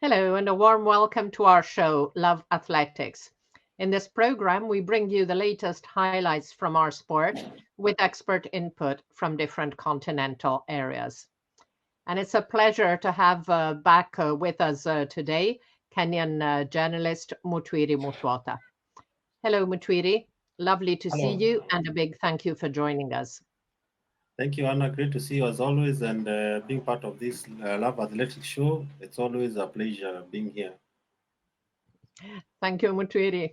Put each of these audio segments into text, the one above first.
Hello, and a warm welcome to our show, Love Athletics. In this program, we bring you the latest highlights from our sport with expert input from different continental areas. And it's a pleasure to have back with us today Kenyan journalist Mutwiri Mutuota. Hello, Mutwiri. Lovely to see Hello. you, and a big thank you for joining us. Thank you, Anna. Great to see you as always and being part of this Love Athletics show. It's always a pleasure being here. Thank you, Mutwiri.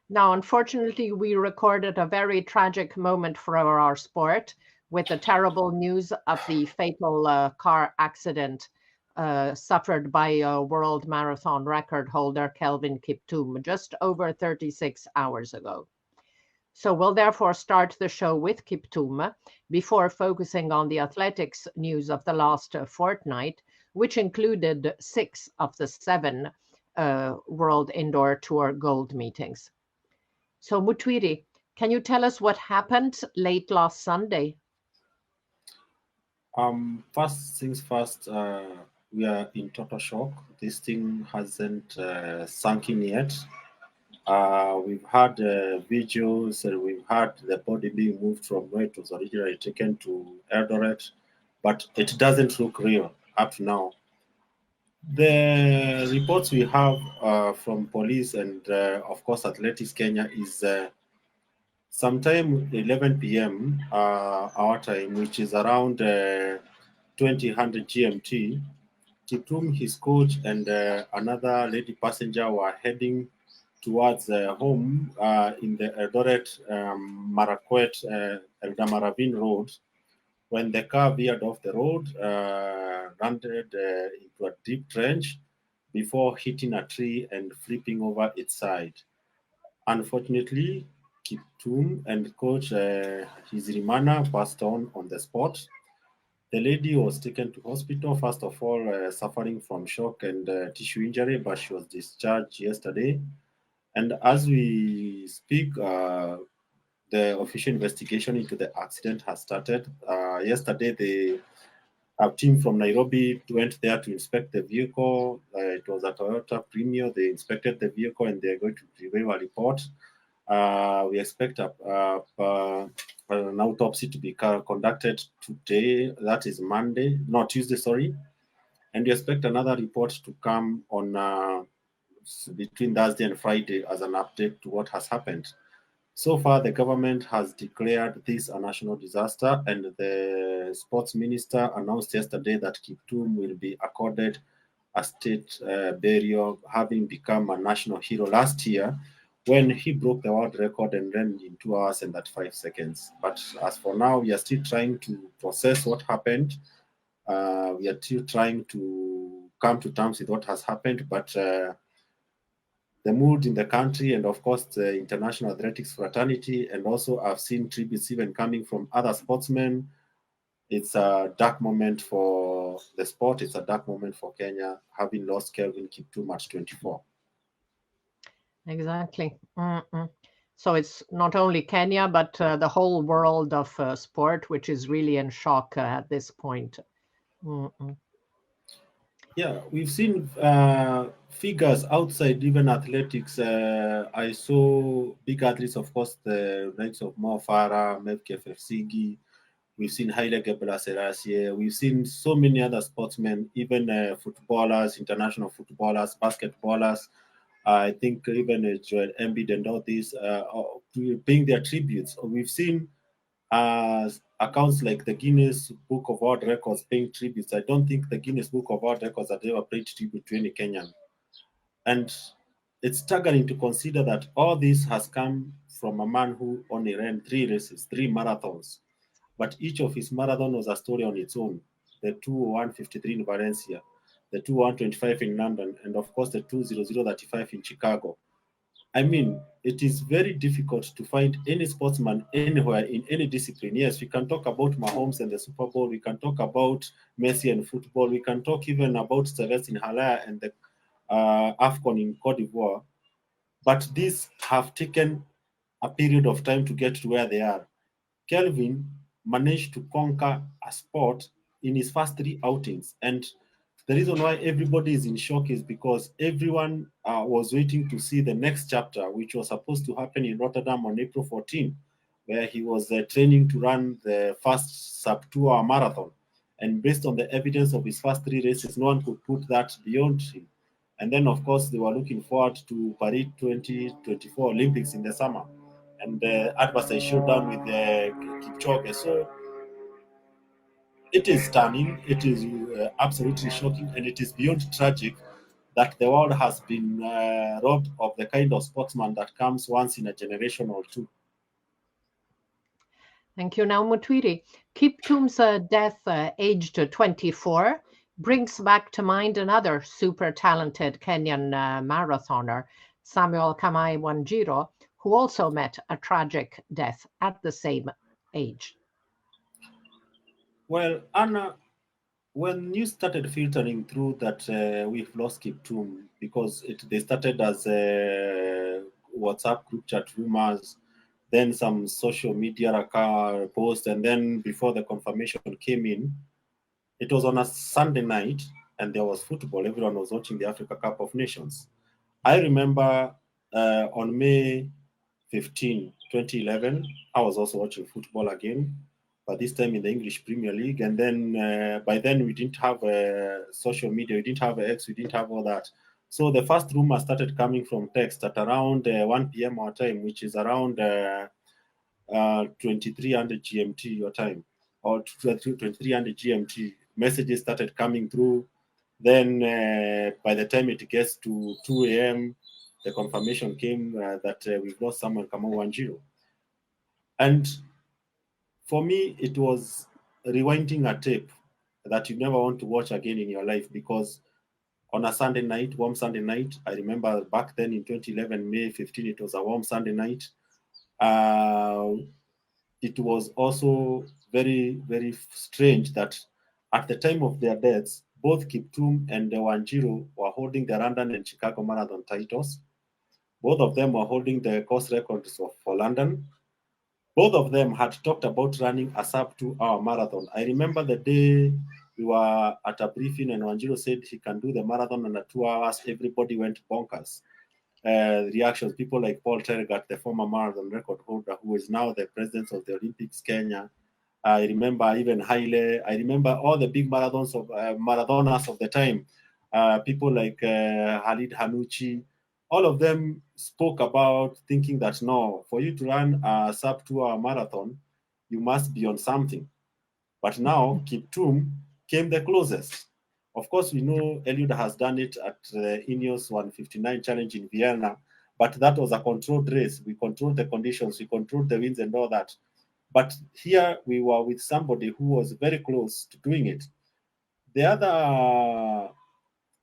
Now, unfortunately, we recorded a very tragic moment for our sport with the terrible news of the fatal car accident suffered by a world marathon record holder, Kelvin Kiptum, just over 36 hours ago. So we'll therefore start the show with Kiptum before focusing on the athletics news of the last fortnight, which included 6 of the 7 World Indoor Tour gold meetings. So, Mutwiri, can you tell us what happened late last Sunday? First things first, we are in total shock. This thing hasn't sunk in yet. We've had videos and we've had the body being moved from where it was originally taken to Eldoret, but it doesn't look real up to now. The reports we have from police and, of course, Athletics Kenya is sometime 11 p.m. Our time, which is around 2000 GMT. Kiptum, his coach, and another lady passenger were heading towards home in the Eldoret Marakwet Eldamaravine Road when the car veered off the road, landed into a deep trench before hitting a tree and flipping over its side. Unfortunately, Kiptum and coach Hizrimana passed on the spot. The lady was taken to hospital, first of all, suffering from shock and tissue injury, but she was discharged yesterday. And as we speak, the official investigation into the accident has started. Yesterday, a team from Nairobi went there to inspect the vehicle. It was a Toyota Premio. They inspected the vehicle and they're going to prepare a report. We expect an autopsy to be conducted today. That is Monday, not Tuesday, sorry. And we expect another report to come on between Thursday and Friday as an update to what has happened. So far, the government has declared this a national disaster, and the sports minister announced yesterday that Kiptum will be accorded a state burial, having become a national hero last year when he broke the world record and ran in 2 hours and 35 seconds. But as for now, we are still trying to process what happened. We are still trying to come to terms with what has happened, but the mood in the country and of course the international athletics fraternity, and also I've seen tributes even coming from other sportsmen. It's a dark moment for the sport. It's a dark moment for Kenya, having lost Kelvin Kiptum at 24. Exactly. Mm-mm. So it's not only Kenya, but the whole world of sport, which is really in shock at this point. Mm-mm. Yeah, we've seen figures outside even athletics. I saw big athletes, of course, the likes of Mo Farah, Mevke Fefsigi. We've seen Haile Gebrselassie. We've seen so many other sportsmen, even footballers, international footballers, basketballers. I think even Joel Embiid and all these paying their tributes. We've seen accounts like the Guinness Book of World Records paying tributes. I don't think the Guinness Book of World Records has ever paid tribute to any Kenyan. And it's staggering to consider that all this has come from a man who only ran 3 races, 3 marathons. But each of his marathon was a story on its own. The 2:1:53 in Valencia, the 2:1:25 in London, and of course the 2:00:35 in Chicago. I mean, it is very difficult to find any sportsman anywhere in any discipline. Yes, we can talk about Mahomes and the Super Bowl. We can talk about Messi and football. We can talk even about Celestin Halaya and the AFCON in Cote d'Ivoire. But these have taken a period of time to get to where they are. Kelvin managed to conquer a sport in his first 3 outings. And The reason why everybody is in shock is because everyone was waiting to see the next chapter, which was supposed to happen in Rotterdam on April 14, where he was training to run the first sub 2 hour marathon. And based on the evidence of his first three races, no one could put that beyond him. And then, of course, they were looking forward to Paris 2024 Olympics in the summer. And the adversary showed down with Kipchoge. So it is stunning, it is absolutely shocking, and it is beyond tragic that the world has been robbed of the kind of sportsman that comes once in a generation or two. Thank you. Now, Mutwiri, Kiptum's death, aged 24, brings back to mind another super talented Kenyan marathoner, Samuel Kamai Wanjiro, who also met a tragic death at the same age. Well, Anna, when news started filtering through that we've lost Kiptum, because they started as WhatsApp group chat rumors, then some social media posts, and then before the confirmation came in, it was on a Sunday night, and there was football. Everyone was watching the Africa Cup of Nations. I remember on May 15, 2011, I was also watching football again, but this time in the English Premier League. And then by then, we didn't have social media, we didn't have X, we didn't have all that. So the first rumor started coming from text at around 1 p.m. our time, which is around 2300 GMT your time, or 2300 GMT. Messages started coming through. Then by the time it gets to 2 a.m., the confirmation came that we've lost someone, Kamau Wanjiro. And for me, it was rewinding a tape that you never want to watch again in your life, because on a Sunday night, warm Sunday night, I remember back then in 2011, May 15, it was a warm Sunday night. Uh, it was also very, very strange that at the time of their deaths, both Kiptum and Wanjiro were holding the London and Chicago Marathon titles. Both of them were holding the course records for London. Both of them had talked about running a sub 2 hour marathon. I remember the day we were at a briefing and Wanjiro said he can do the marathon under 2 hours. Everybody went bonkers. Reactions, people like Paul Tergat, the former marathon record holder, who is now the president of the Olympics Kenya. I remember even Haile. I remember all the big marathoners of the time. People like Halid Hanuchi. All of them spoke about thinking that no, for you to run a sub 2 hour marathon, you must be on something. But now Kiptum came the closest. Of course, we know Eliud has done it at the Ineos 159 challenge in Vienna, but that was a controlled race. We controlled the conditions, we controlled the winds and all that. But here we were with somebody who was very close to doing it. The other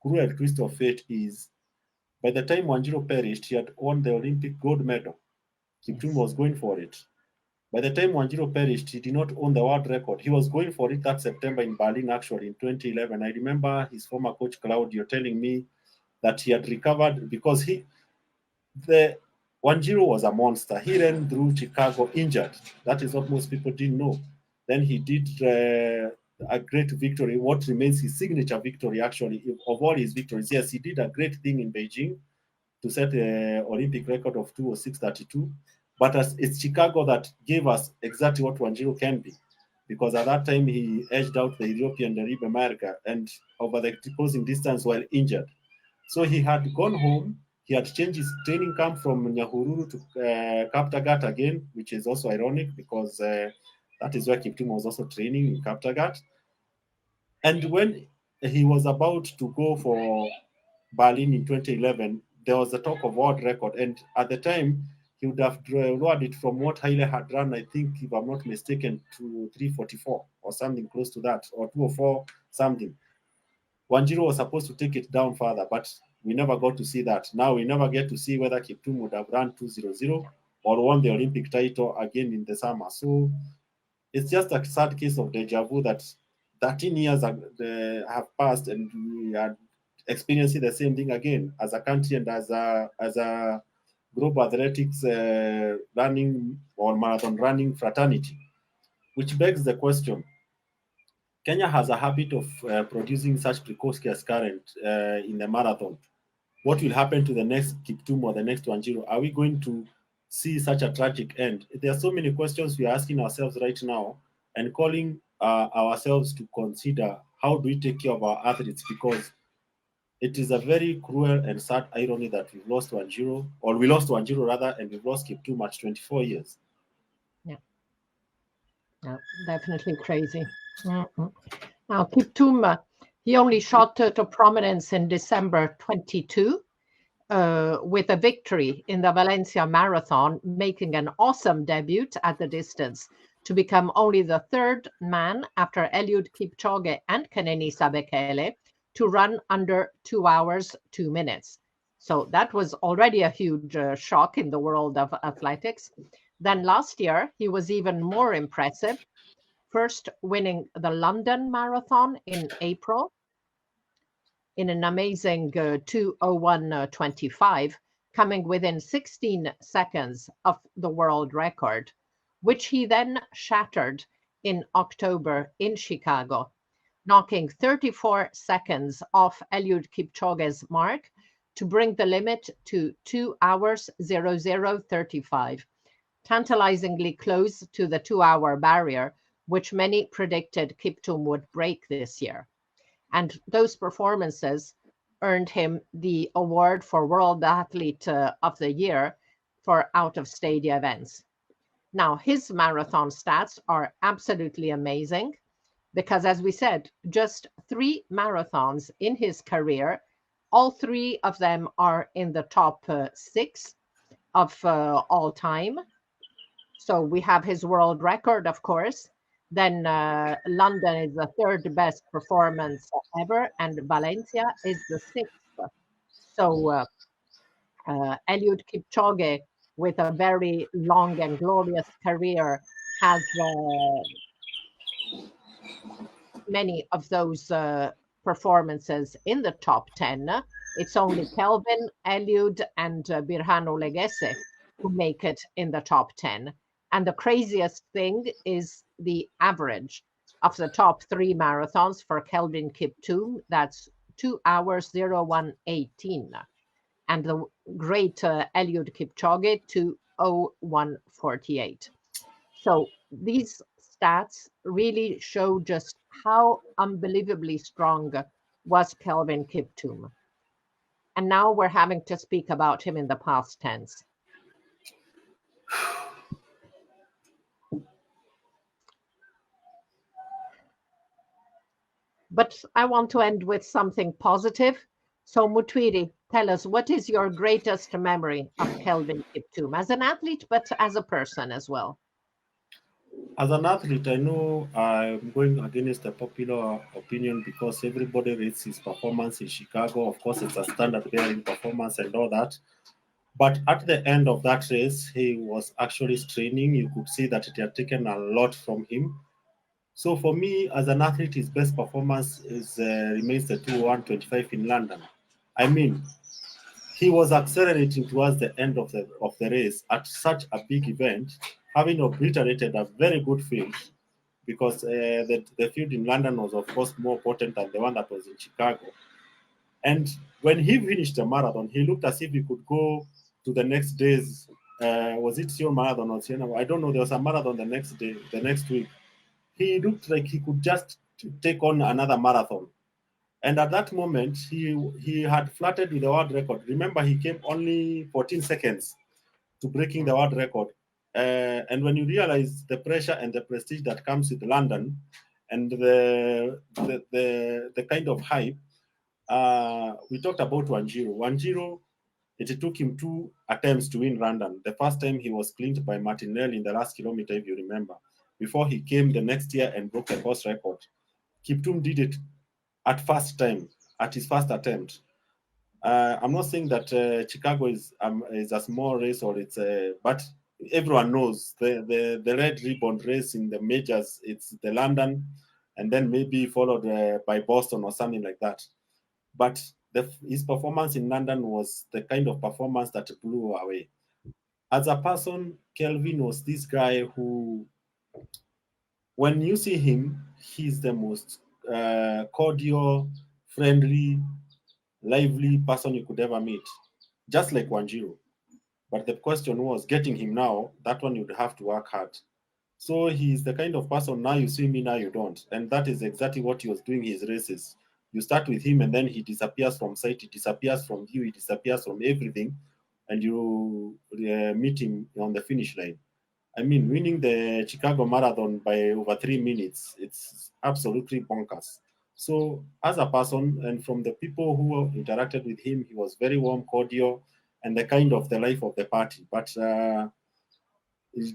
cruel twist of fate is by the time Wanjiro perished, he had won the Olympic gold medal. Kiptum Yes. was going for it. By the time Wanjiro perished, he did not own the world record. He was going for it that September in Berlin, actually, in 2011. I remember his former coach, Claudio, telling me that he had recovered because the Wanjiro was a monster. He ran through Chicago injured. That is what most people didn't know. Then he did a great victory, what remains his signature victory, actually, of all his victories. Yes, he did a great thing in Beijing to set the Olympic record of 2:06:32. But it's Chicago that gave us exactly what Wanjiro can be, because at that time he edged out the European Derib America and over the closing distance while injured. So he had gone home. He had changed his training camp from Nyahururu to Kaptagat again, which is also ironic because that is where Kiptum was also training in Kaptagat. And when he was about to go for Berlin in 2011, there was a talk of world record. And at the time, he would have lowered it from what Haile had run, I think, if I'm not mistaken, to 344 or something close to that, or 204 something. Wanjiro was supposed to take it down further, but we never got to see that. Now we never get to see whether Kiptum would have run 200 or won the Olympic title again in the summer. So it's just a sad case of deja vu that 13 years have passed and we are experiencing the same thing again as a country and as a global athletics running or marathon running fraternity, which begs the question: Kenya has a habit of producing such precocious current in the marathon. What will happen to the next Kiptum or the next Wanjiru? Are we going to see such a tragic end? There are so many questions we are asking ourselves right now and calling ourselves to consider how do we take care of our athletes, because it is a very cruel and sad irony that we've lost Wanjiru, or we lost Wanjiru rather, and we've lost Kiptum at 24 years. Yeah, yeah, definitely crazy. Mhm. Now, Kiptum, he only shot to prominence in December 22 with a victory in the Valencia Marathon, making an awesome debut at the distance to become only the third man after Eliud Kipchoge and Keneni Sabekele to run under 2 hours, 2 minutes. So that was already a huge shock in the world of athletics. Then last year, he was even more impressive, first winning the London Marathon in April in an amazing 2:01:25, coming within 16 seconds of the world record, which he then shattered in October in Chicago, knocking 34 seconds off Eliud Kipchoge's mark to bring the limit to 2 hours 00:35, tantalizingly close to the 2-hour barrier, which many predicted Kiptum would break this year. And those performances earned him the award for World Athlete of the Year for out of stadium events. Now, his marathon stats are absolutely amazing because, as we said, just 3 marathons in his career, all 3 of them are in the top 6 of all time. So we have his world record, of course. Then London is the third best performance ever, and Valencia is the sixth. So Eliud Kipchoge, with a very long and glorious career, has many of those performances in the top 10. It's only Kelvin, Eliud, and Birhanu Legese who make it in the top 10. And the craziest thing is the average of the top 3 marathons for Kelvin Kiptum. That's 2 hours 01:18. And the great Eliud Kipchoge, 2:01:48. So these stats really show just how unbelievably strong was Kelvin Kiptum. And now we're having to speak about him in the past tense. But I want to end with something positive. So, Mutwiri, tell us, what is your greatest memory of Kelvin Kiptum as an athlete, but as a person as well? As an athlete, I know I'm going against the popular opinion because everybody rates his performance in Chicago. Of course, it's a standard bearing performance and all that. But at the end of that race, he was actually straining. You could see that it had taken a lot from him. So for me, as an athlete, his best performance is remains the 2:1:25 in London. I mean, he was accelerating towards the end of the race at such a big event, having obliterated a very good field because the field in London was, of course, more potent than the one that was in Chicago. And when he finished the marathon, he looked as if he could go to the next day's. Was it Seoul Marathon or Siena? I don't know. There was a marathon the next day, the next week. He looked like he could just take on another marathon. And at that moment, he had flirted with the world record. Remember, he came only 14 seconds to breaking the world record. And when you realize the pressure and the prestige that comes with London and the kind of hype, we talked about Wanjiru. Wanjiru, it took him 2 attempts to win London. The first time he was clinched by Martinelli in the last kilometer, if you remember, before he came the next year and broke the course record. Kiptum did it at his first attempt. I'm not saying that Chicago is a small race or but everyone knows the red ribbon race in the majors. It's the London, and then maybe followed by Boston or something like that. But his performance in London was the kind of performance that blew away. As a person, Kelvin was this guy who When you see him, he's the most cordial, friendly, lively person you could ever meet, just like Wanjiro. But the question was getting him now, that one you'd have to work hard. So he's the kind of person now you see me, now you don't. And that is exactly what he was doing his races. You start with him and then he disappears from sight, he disappears from view, he disappears from everything, and you meet him on the finish line. I mean, winning the Chicago Marathon by over 3 minutes, it's absolutely bonkers. So, as a person, and from the people who interacted with him, he was very warm, cordial, and the kind of the life of the party. But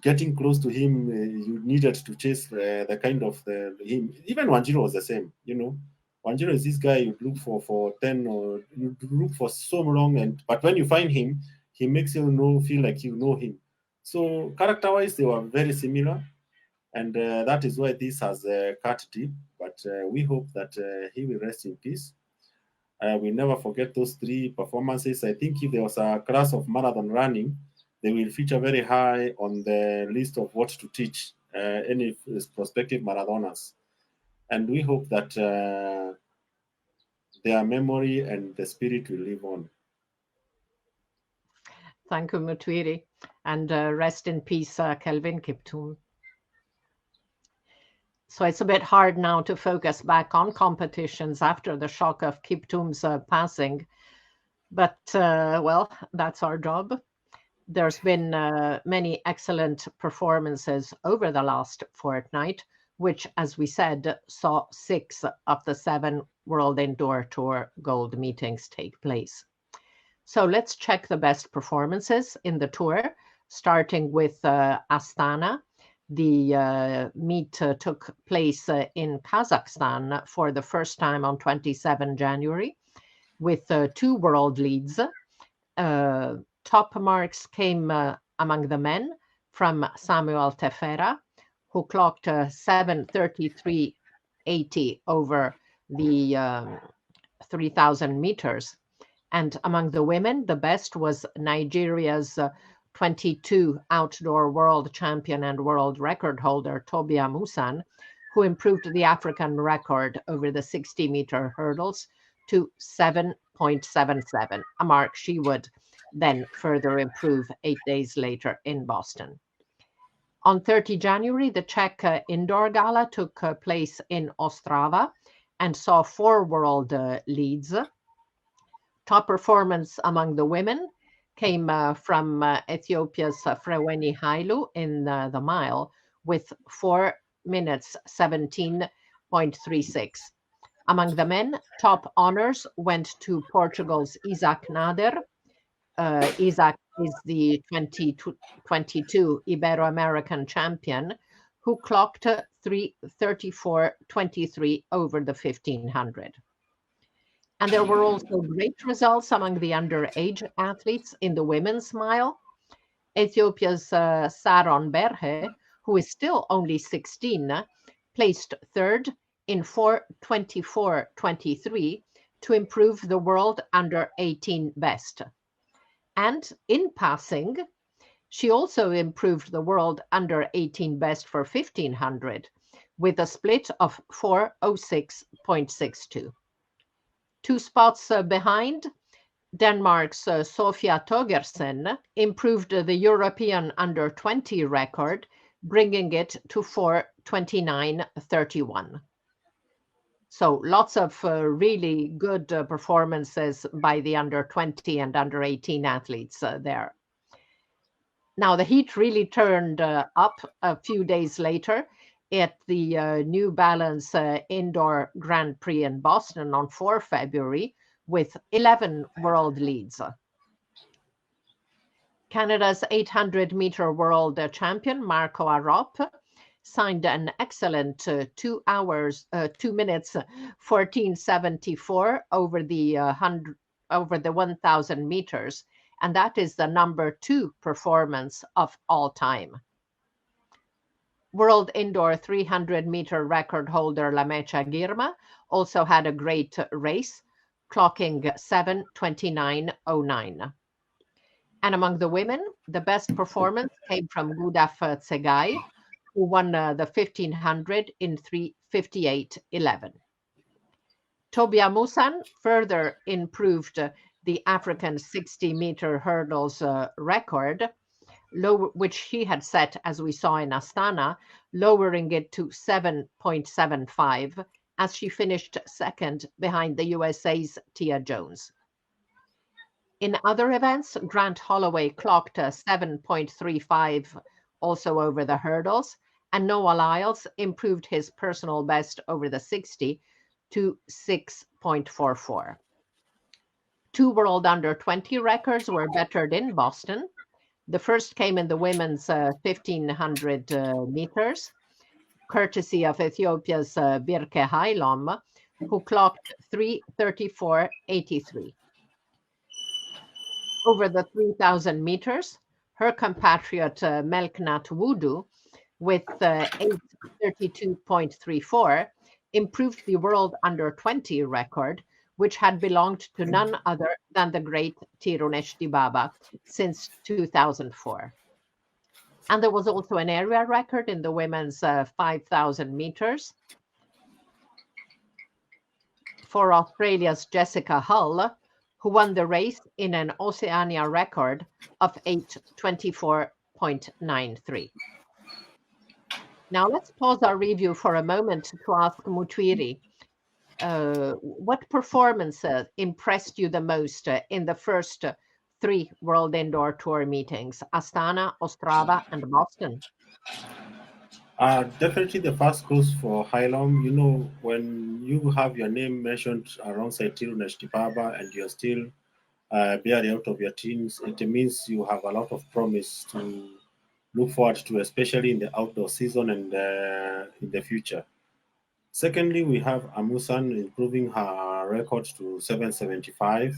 getting close to him, you needed to chase the kind of the him. Even Wanjiro was the same, you know. Wanjiro is this guy you look for 10 or you look for so long, and but when you find him, he makes you know feel like you know him. So character-wise, they were very similar, and that is why this has cut deep. But we hope that he will rest in peace. We never forget those three performances. I think if there was a class of marathon running, they will feature very high on the list of what to teach any prospective marathoners. And we hope that their memory and the spirit will live on. Thank you, Mutwiri. And rest in peace, Kelvin Kiptum. So it's a bit hard now to focus back on competitions after the shock of Kiptum's passing. But, well, that's our job. There's been many excellent performances over the last fortnight, which, as we said, saw 6 of the 7 World Indoor Tour Gold meetings take place. So let's check the best performances in the tour, starting with Astana. The meet took place in Kazakhstan for the first time on 27 January with 2 world leads. Top marks came among the men from Samuel Tefera, who clocked 7:33.80 over the 3,000 meters. And among the women, the best was Nigeria's 22 outdoor world champion and world record holder, Tobia Musan, who improved the African record over the 60-meter hurdles to 7.77, a mark she would then further improve 8 days later in Boston. On 30 January, the Czech indoor gala took place in Ostrava and saw 4 world leads. Top performance among the women came from Ethiopia's Freweni Hailu in the mile with 4 minutes 17.36. Among the men, top honors went to Portugal's Isaac Nader. Isaac is the 2022 Ibero-American champion who clocked 3:34.23 over the 1500. And there were also great results among the underage athletes in the women's mile. Ethiopia's Saron Berhe, who is still only 16, placed third in 4:24.23 to improve the world under 18 best. And in passing, she also improved the world under 18 best for 1500 with a split of 4:06.62. 2 spots behind, Denmark's Sofia Togersen improved the European under 20 record, bringing it to 4:29.31. So lots of really good performances by the under 20 and under 18 athletes there. Now the heat really turned up a few days later at the New Balance Indoor Grand Prix in Boston on 4 February with 11 world leads. Canada's 800-meter world champion, Marco Arop, signed an excellent 2 minutes 14:74 over the 1,000 meters, and that is the number 2 performance of all time. World indoor 300-meter record holder Lamecha Girma also had a great race, clocking 7:29.09. And among the women, the best performance came from Gudaf Tsegai, who won the 1500 in 3:58:11. Tobia Musan further improved the African 60-meter hurdles record, which he had set, as we saw in Astana, lowering it to 7.75 as she finished second behind the USA's Tia Jones. In other events, Grant Holloway clocked a 7.35 also over the hurdles, and Noah Lyles improved his personal best over the 60 to 6.44. Two world under 20 records were bettered in Boston. The first came in the women's 1500 meters, courtesy of Ethiopia's Birke Hailom, who clocked 3:34:83. Over the 3,000 meters, her compatriot Melknat Wudu, with 8:32.34, improved the world under 20 record, which had belonged to none other than the great Tirunesh Dibaba since 2004. And there was also an area record in the women's 5,000 meters for Australia's Jessica Hull, who won the race in an Oceania record of 8:24.93. Now let's pause our review for a moment to ask Mutwiri, what performance impressed you the most in the first three World Indoor Tour meetings, Astana, Ostrava, and Boston? Definitely the first cruise for Highland. You know, when you have your name mentioned alongside Tirunesh Dibaba and you're still barely out of your teens, it means you have a lot of promise to look forward to, especially in the outdoor season and in the future. Secondly, we have Amusan improving her record to 775,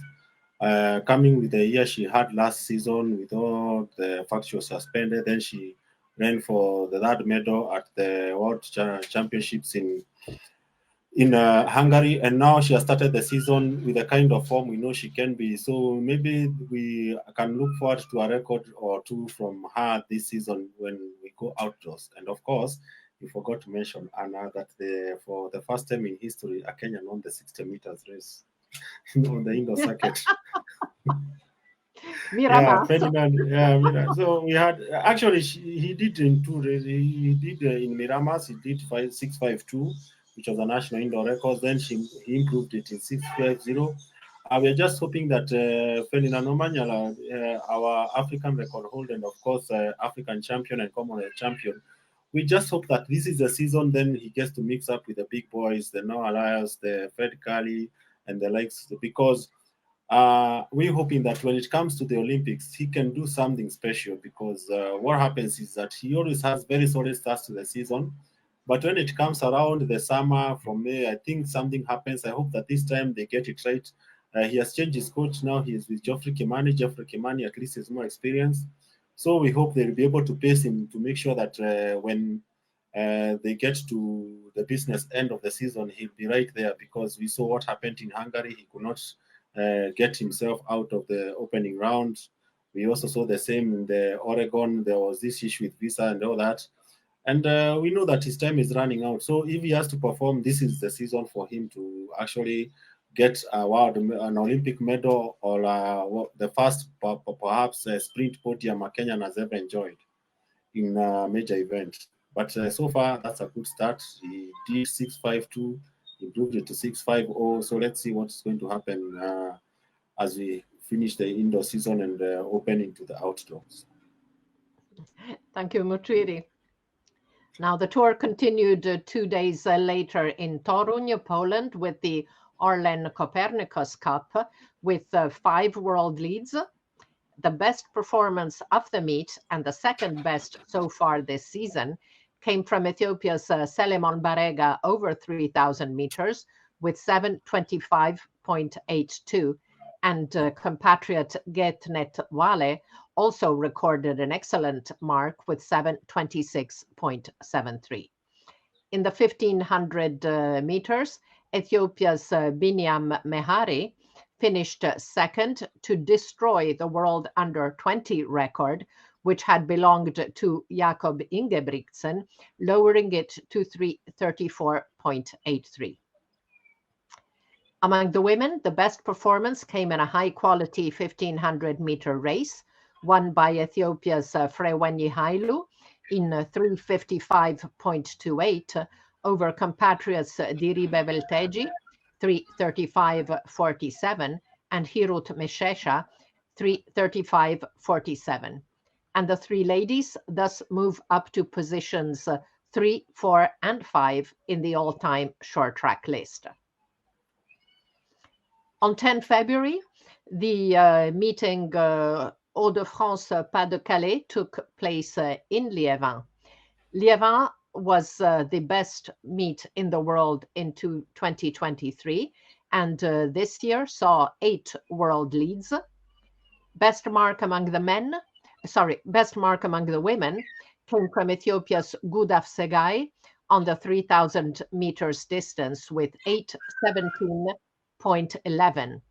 coming with the year she had last season with all the fact she was suspended. Then she ran for the third medal at the World Championships in Hungary, and now she has started the season with the kind of form we know she can be. So maybe we can look forward to a record or two from her this season when we go outdoors. And of course, we forgot to mention Anna that for the first time in history, a Kenyan won the 60 meters race on the indoor circuit. Yeah, Miramas. Ferdinand. Yeah, so we had actually he did in two races. He did in Miramas. He did 6:52, which was a national indoor record. Then he improved it in 6:50. We're just hoping that Ferdinand Omanyala, our African record holder, and of course African champion and Commonwealth champion, we just hope that this is the season. Then he gets to mix up with the big boys, the Noah Lyles, the Fred Curley, and the likes, because we're hoping that when it comes to the Olympics, he can do something special, because what happens is that he always has very solid starts to the season. But when it comes around the summer from May, I think something happens. I hope that this time they get it right. He has changed his coach now. He is with Geoffrey Kimani. Geoffrey Kimani at least has more experience. So we hope they'll be able to pace him to make sure that when they get to the business end of the season, he'll be right there, because we saw what happened in Hungary. He could not get himself out of the opening round. We also saw the same in the Oregon. There was this issue with visa and all that. And we know that his time is running out. So if he has to perform, this is the season for him to actually get an Olympic medal, or the first perhaps sprint podium a Kenyan has ever enjoyed in a major event. But so far, that's a good start. He did 6:52, improved it to 6:50. So let's see what's going to happen as we finish the indoor season and open into the outdoors. Thank you, Mutwiri. Now, the tour continued 2 days later in Toruń, Poland, with the Orlen Copernicus Cup, with 5 world leads. The best performance of the meet, and the second best so far this season, came from Ethiopia's Selemon Barega over 3,000 meters with 7:25.82, and compatriot Getnet Wale also recorded an excellent mark with 7:26.73. In the 1,500 meters, Ethiopia's Binyam Mehari finished second to destroy the world under 20 record which had belonged to Jakob Ingebrigtsen, lowering it to 34.83. Among the women, the best performance came in a high-quality 1,500-meter race, won by Ethiopia's Frewenyi Hailu in 3:55.28 over compatriots Diribe Velteji, 3:35.47, and Hirut Meshesha, 3:35.47. And the three ladies thus move up to positions 3, 4, and 5 in the all-time short track list. On 10 February, the meeting Hauts-de-France-Pas-de-Calais took place in Liévin. Liévin was the best meet in the world in 2023, and this year saw 8 world leads. Best mark among the women came from Ethiopia's Gudaf Segai on the 3,000 meters distance with 8:17.11.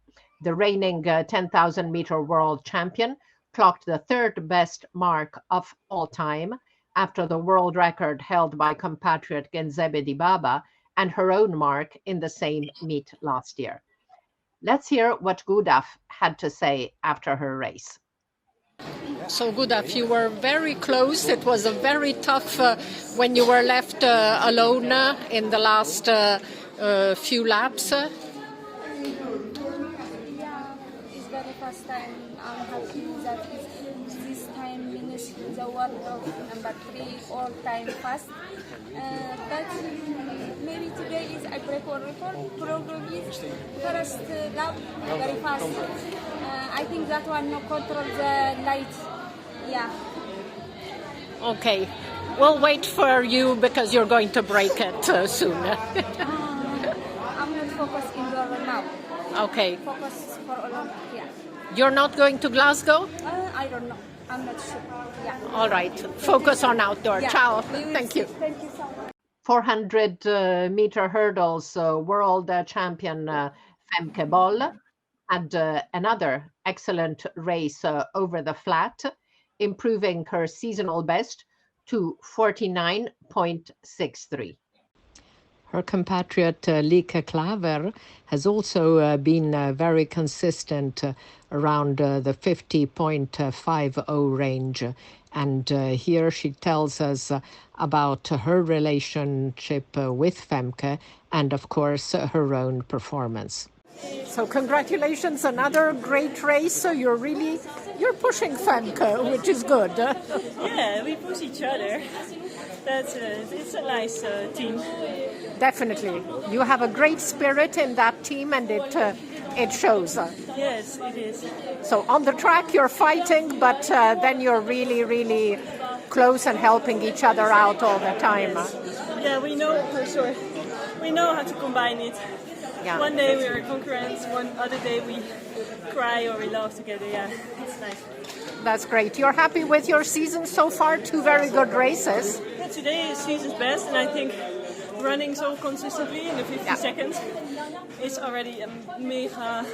The reigning 10,000 meter world champion clocked the third best mark of all time after the world record held by compatriot Genzebe Dibaba and her own mark in the same meet last year. Let's hear what Gudaf had to say after her race. So Gudaf, you were very close. It was a very tough when you were left alone in the last few laps. It's very first time. I'm happy that this time finished the world of number 3 all-time fast. But maybe today is I prepare record probably first lap very fast. I think that one no control the light. Yeah. Okay, we'll wait for you because you're going to break it soon. I'm not focused indoor now. Okay. Focus for Olympic. Yeah. You're not going to Glasgow? I don't know. I'm not sure. Yeah. All right. Focus on outdoor. Yeah. Ciao. Thank you. Thank you so much. 400 meter hurdles world champion Femke Bol had another excellent race over the flat, improving her seasonal best to 49.63. Her compatriot Lieke Klaver has also been very consistent around the 50.50 range. And here she tells us about her relationship with Femke and, of course, her own performance. So congratulations, another great race. So you're pushing Femke, which is good. Yeah, we push each other. It's a nice team. Definitely. You have a great spirit in that team and it shows. Yes, it is. So on the track you're fighting, but then you're really close and helping each other out all the time. Yes. Yeah, we know for sure. We know how to combine it. Yeah. One day we are concurrents, one other day we cry or we laugh together. Yeah, it's nice. That's great. You're happy with your season so far? 2 very good races. Yeah, today is season's best, and I think running so consistently in the 50 seconds is already a mega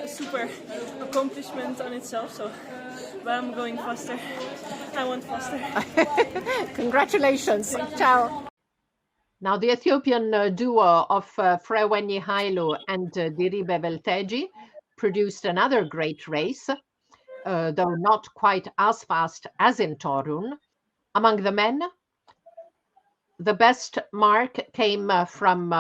super accomplishment on itself. So, but I'm going faster. I want faster. Congratulations. Ciao. Now, the Ethiopian duo of Frewenyi Hailu and Diribe Velteji produced another great race, though not quite as fast as in Torun. Among the men, the best mark came from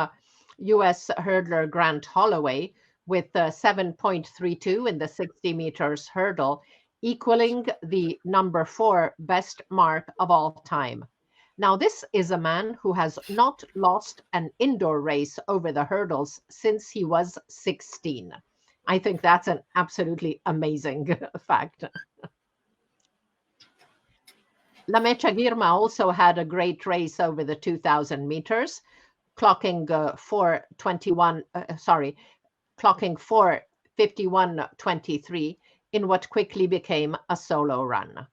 U.S. hurdler Grant Holloway with 7.32 in the 60 meters hurdle, equaling the number 4 best mark of all time. Now, this is a man who has not lost an indoor race over the hurdles since he was 16. I think that's an absolutely amazing fact. Lamecha Girma also had a great race over the 2,000 meters, clocking 4:51.23 in what quickly became a solo run.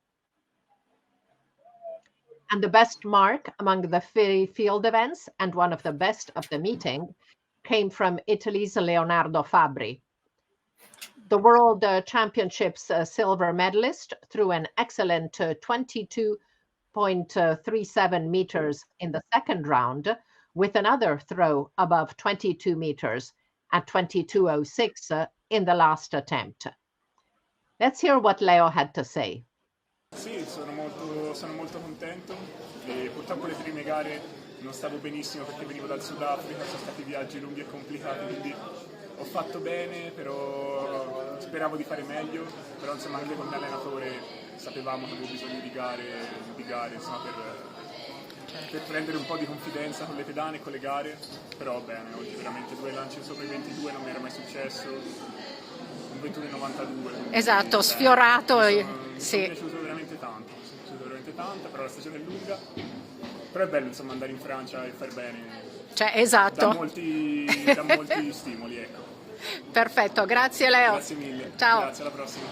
And the best mark among the field events and one of the best of the meeting came from Italy's Leonardo Fabri. The World Championships silver medalist threw an excellent 22.37 meters in the second round, with another throw above 22 meters at 22.06 in the last attempt. Let's hear what Leo had to say. Sì, sono molto contento e purtroppo le prime gare non stavo benissimo perché venivo dal Sudafrica, sono stati viaggi lunghi e complicati, quindi ho fatto bene, però speravo di fare meglio, però insomma anche con l'allenatore sapevamo che avevo bisogno di gare insomma, per prendere un po' di confidenza con le pedane e con le gare, però bene, oggi veramente 2 lanci sopra i 22 non mi era mai successo, un 21,92. Esatto, sfiorato. Sì. Mi è piaciuto veramente tanto, però la stagione è lunga, però è bello insomma andare in Francia e far bene. Cioè, esatto. Da molti stimoli, ecco. Perfetto, grazie Leo. Grazie mille. Ciao. Grazie, alla prossima.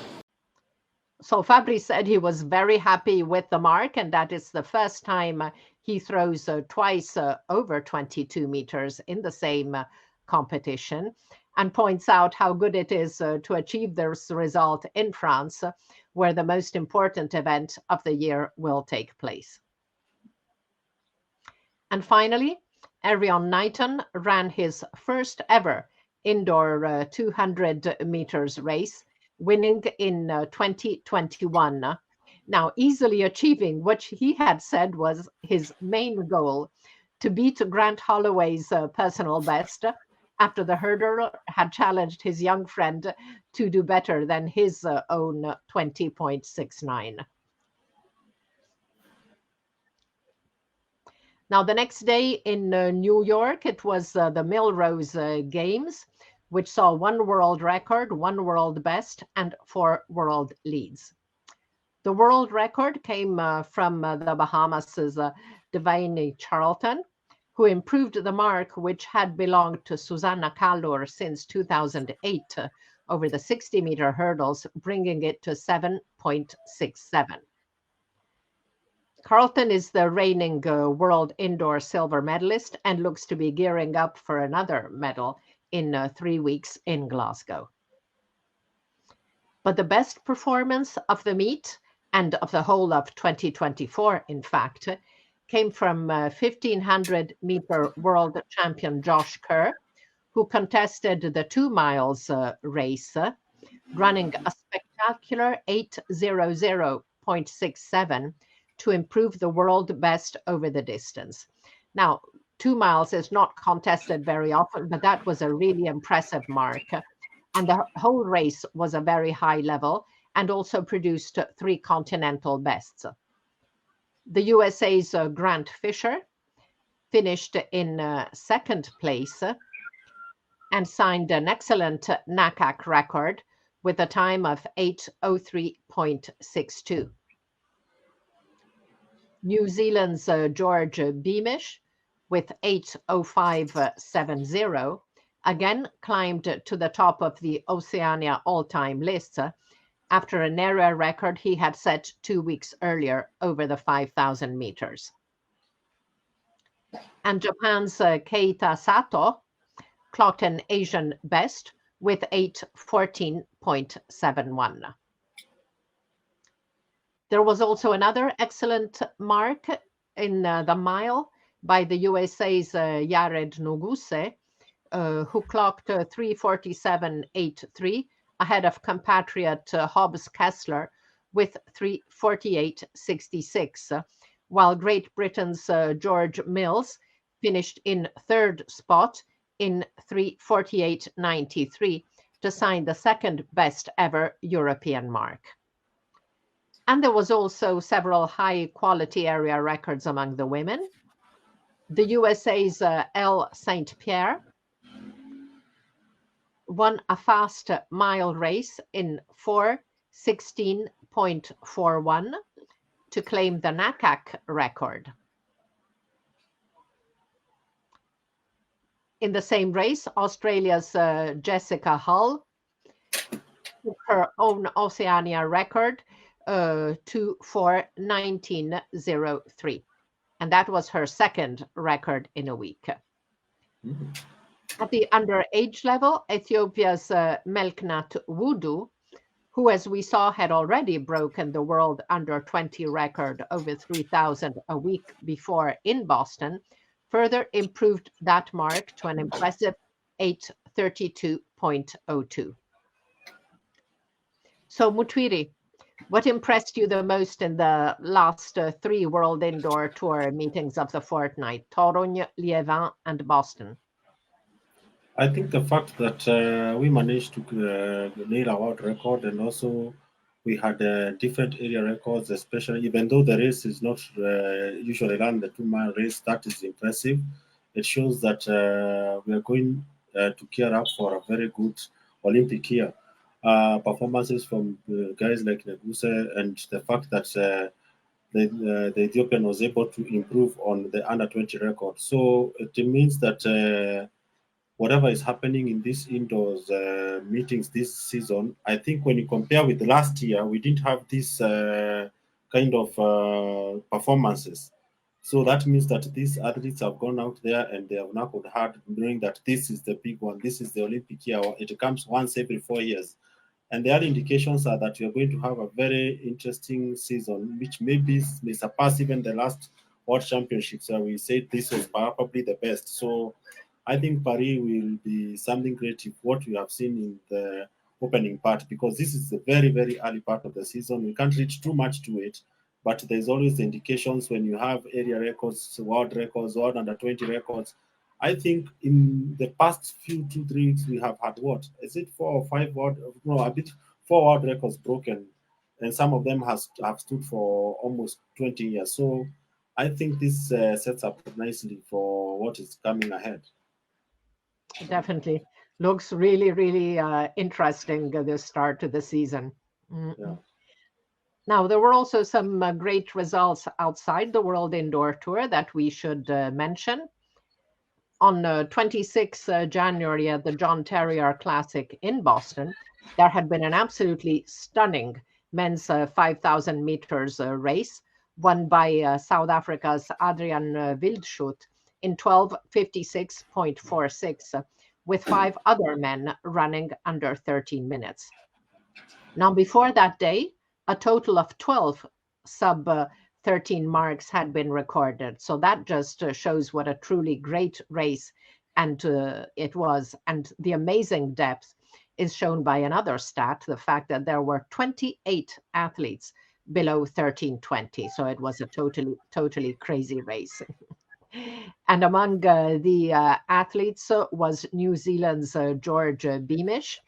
So Fabri said he was very happy with the mark, and that is the first time he throws twice over 22 meters in the same competition, and points out how good it is to achieve this result in France, where the most important event of the year will take place. And finally, Arion Knighton ran his first ever indoor 200 meters race, winning in 2021. Now, easily achieving what he had said was his main goal, to beat Grant Holloway's personal best, after the hurdler had challenged his young friend to do better than his own 20.69. Now, the next day in New York, it was the Millrose Games, which saw 1 world record, 1 world best, and 4 world leads. The world record came from the Bahamas' Devine Charlton, who improved the mark which had belonged to Susanna Kallur since 2008 over the 60-meter hurdles, bringing it to 7.67. Carlton is the reigning world indoor silver medalist and looks to be gearing up for another medal in 3 weeks in Glasgow. But the best performance of the meet and of the whole of 2024, in fact, came from 1500-meter world champion Josh Kerr, who contested the 2 miles race, running a spectacular 8:00.67 to improve the world best over the distance. Now, 2 miles is not contested very often, but that was a really impressive mark. And the whole race was a very high level and also produced 3 continental bests. The USA's Grant Fisher finished in 2nd place and signed an excellent NACAC record with a time of 8:03.62. New Zealand's George Beamish, with 8:05.70, again climbed to the top of the Oceania all-time list after an area record he had set 2 weeks earlier over the 5,000 meters. And Japan's Keita Sato clocked an Asian best with 8:14.71. There was also another excellent mark in the mile by the USA's Yared Nuguse, who clocked 3:47.83 ahead of compatriot Hobbs Kessler with 3:48.66, while Great Britain's George Mills finished in 3rd spot in 3:48.93 to sign the 2nd best ever European mark. And there was also several high quality area records among the women. The USA's Elle St. Pierre won a fast mile race in 4:16.41 to claim the NACAC record. In the same race, Australia's Jessica Hull took her own Oceania record to 4:19.03. And that was her 2nd record in a week. Mm-hmm. At the underage level, Ethiopia's Melknat Wudu, who, as we saw, had already broken the world under 20 record over 3,000 a week before in Boston, further improved that mark to an impressive 8:32.02. So, Mutwiri, what impressed you the most in the last three World Indoor Tour meetings of the fortnight, Torogn, Liévin, and Boston? I think the fact that we managed to nail our world record, and also we had different area records, especially even though the race is not usually run the 2 mile race, that is impressive. It shows that we are going to gear up for a very good Olympic year. Performances from guys like Neguse, and the fact that the Ethiopian was able to improve on the under 20 record. So it means that whatever is happening in these indoors meetings this season, I think when you compare with last year, we didn't have this kind of performances. So that means that these athletes have gone out there and they have knuckled hard, knowing that this is the big one, this is the Olympic year. It comes once every 4 years. And the other indications are that we are going to have a very interesting season, which may surpass even the last World Championships, where we said this was probably the best. So I think Paris will be something great if what we have seen in the opening part, because this is the very, very early part of the season. We can't reach too much to it, but there's always the indications when you have area records, world under 20 records. I think in the past few 2 3 weeks we have had what is it 4 or 5 world no a bit 4 world records broken, and some of them have stood for almost 20 years. So I think this sets up nicely for what is coming ahead. Definitely. Looks really, really interesting, the start to the season. Yeah. Now, there were also some great results outside the World Indoor Tour that we should mention. On 26 January at the John Terrier Classic in Boston, there had been an absolutely stunning men's 5,000 meters race won by South Africa's Adrian Wildschut in 12:56.46, with 5 other men running under 13 minutes. Now, before that day, a total of 12 sub 13 marks had been recorded. So that just shows what a truly great race and it was. And the amazing depth is shown by another stat, the fact that there were 28 athletes below 13:20. So it was a totally crazy race. And among the athletes was New Zealand's George Beamish,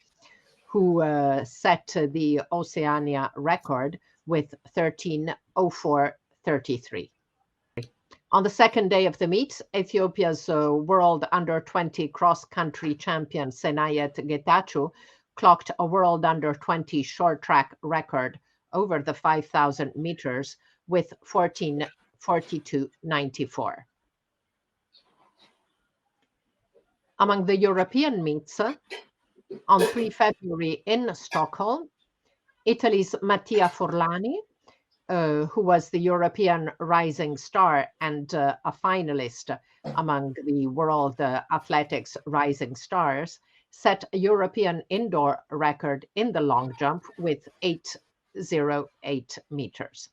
who set the Oceania record with 13:04:33. On the second day of the meet, Ethiopia's world under 20 cross country champion Senayet Getachew clocked a world under 20 short track record over the 5,000 meters with 14:42.94. Among the European meets, on 3 February in Stockholm, Italy's Mattia Forlani, who was the European Rising Star and a finalist among the World Athletics Rising Stars, set a European indoor record in the long jump with 8:08 meters.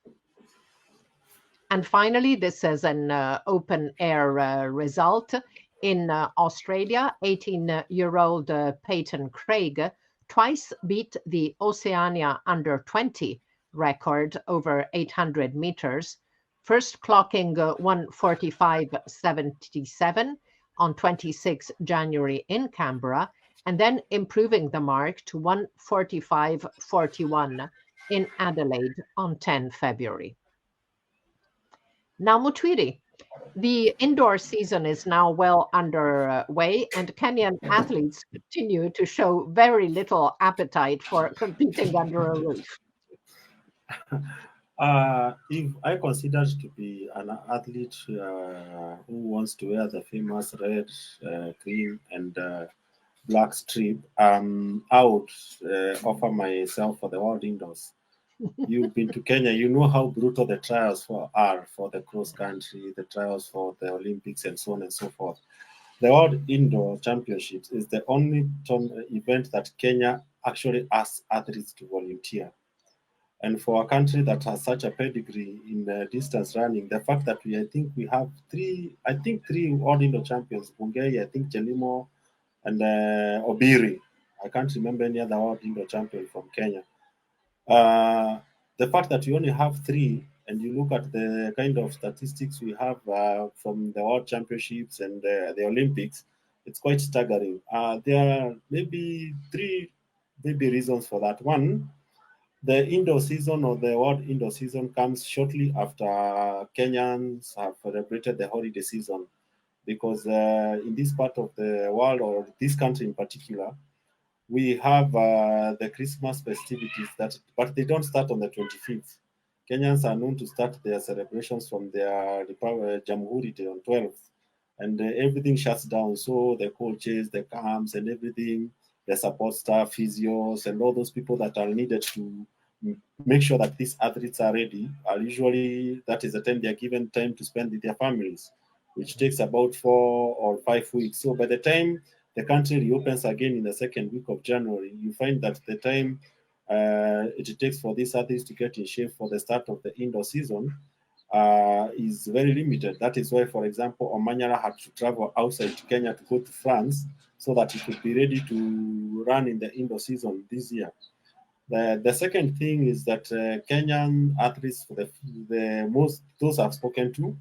And finally, this is an open air result. In Australia, 18-year-old Peyton Craig twice beat the Oceania under 20 record over 800 meters, first clocking 1:45.77 on 26 January in Canberra, and then improving the mark to 1:45.41 in Adelaide on 10 February. Now, Mutwiri, the indoor season is now well underway, and Kenyan athletes continue to show very little appetite for competing under a roof. If I considered to be an athlete who wants to wear the famous red, green, and black strip, I would offer myself for the world indoors. You've been to Kenya, you know how brutal the trials are for the cross country, the trials for the Olympics, and so on and so forth. The World Indoor Championships is the only event that Kenya actually asks athletes to volunteer. And for a country that has such a pedigree in distance running, the fact that I think we have three World Indoor champions, Bungei, I think Chelimo, and Obiri. I can't remember any other World Indoor champion from Kenya. The fact that we only have three, and you look at the kind of statistics we have from the World Championships and the Olympics, it's quite staggering. There are maybe three maybe reasons for that. One, the indoor season or the World Indoor season comes shortly after Kenyans have celebrated the holiday season, because in this part of the world, or this country in particular, we have the Christmas festivities but they don't start on the 25th. Kenyans are known to start their celebrations from their Jamhuri Day on 12th, and everything shuts down. So the coaches, the camps, and everything, the support staff, physios, and all those people that are needed to make sure that these athletes are ready are usually, that is the time they are given time to spend with their families, which takes about 4 or 5 weeks. So by the time the country reopens again in the second week of January, you find that the time it takes for these athletes to get in shape for the start of the indoor season is very limited. That is why, for example, Omanyala had to travel outside Kenya to go to France so that he could be ready to run in the indoor season this year. The second thing is that Kenyan athletes, for the most those I've spoken to,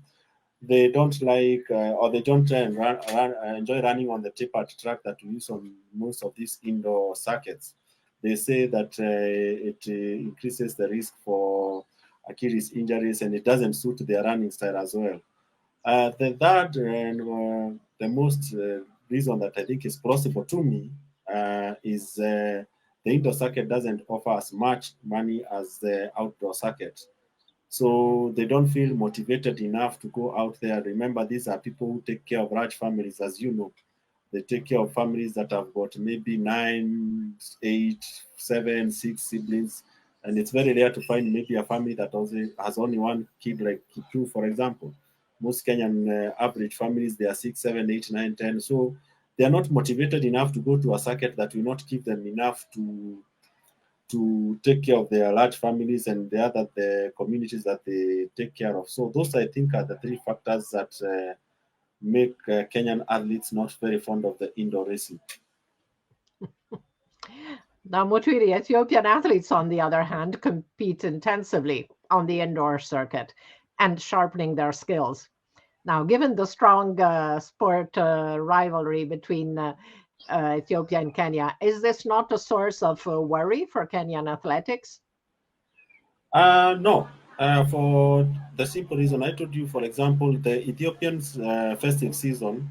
they don't like or they don't enjoy running on the tapered track that we use on most of these indoor circuits. They say that it increases the risk for Achilles injuries, and it doesn't suit their running style as well. The third and the most reason that I think is plausible to me is the indoor circuit doesn't offer as much money as the outdoor circuit. So they don't feel motivated enough to go out there. Remember, these are people who take care of large families, as you know. They take care of families that have got maybe 9, 8, 7, 6 siblings. And it's very rare to find maybe a family that also has only one kid, like two, for example. Most Kenyan average families, they are 6, 7, 8, 9, 10. So they are not motivated enough to go to a circuit that will not give them enough to take care of their large families and the communities that they take care of. So those, I think, are the three factors that make Kenyan athletes not very fond of the indoor racing. Now, Mutwiri, Ethiopian athletes, on the other hand, compete intensively on the indoor circuit and sharpening their skills. Now, given the strong sport rivalry between Ethiopia and Kenya, is this not a source of worry for Kenyan athletics? No, for the simple reason I told you, for example, the Ethiopians' festive season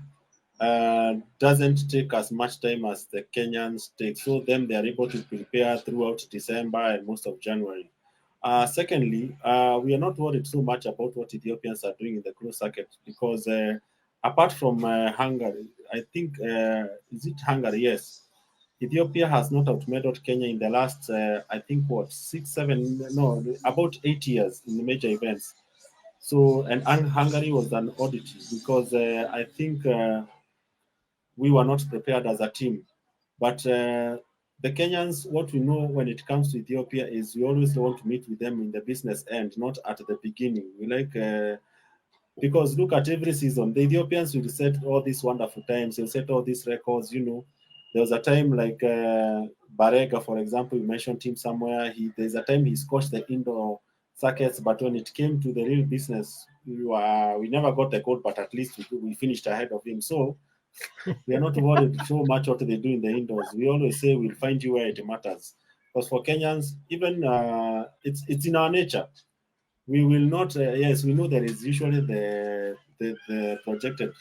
doesn't take as much time as the Kenyans take. So them, they are able to prepare throughout December and most of January. Secondly, we are not worried so much about what Ethiopians are doing in the closed circuit, because apart from Hungary, I think, is it Hungary? Yes. Ethiopia has not outmedaled Kenya in the last, I think, what, 6, 7, no, about 8 years in the major events. So, and Hungary was an oddity because I think we were not prepared as a team. But the Kenyans, what we know when it comes to Ethiopia is we always want to meet with them in the business end, not at the beginning. We like, because look at every season, the Ethiopians will set all these wonderful times, they'll set all these records, you know. There was a time like Barega, for example, you mentioned him somewhere. There's a time he scorched the indoor circuits, but when it came to the real business, we never got the gold, but at least we finished ahead of him. So we are not worried so much what they do in the indoors. We always say we'll find you where it matters. Because for Kenyans, even it's in our nature. We will not. Yes, we know there is usually the projected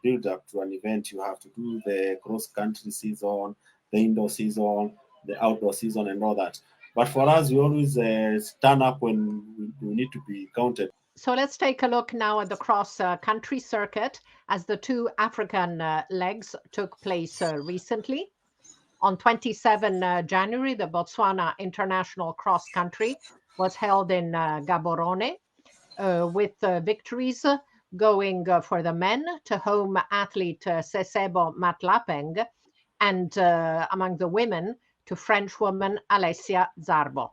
build up to an event. You have to do the cross country season, the indoor season, the outdoor season, and all that. But for us, we always stand up when we need to be counted. So let's take a look now at the cross country circuit as the two African legs took place recently. On 27 January, the Botswana International Cross Country was held in Gaborone with victories going for the men to home athlete Sesebo Matlapeng, and among the women to French woman Alessia Zarbo.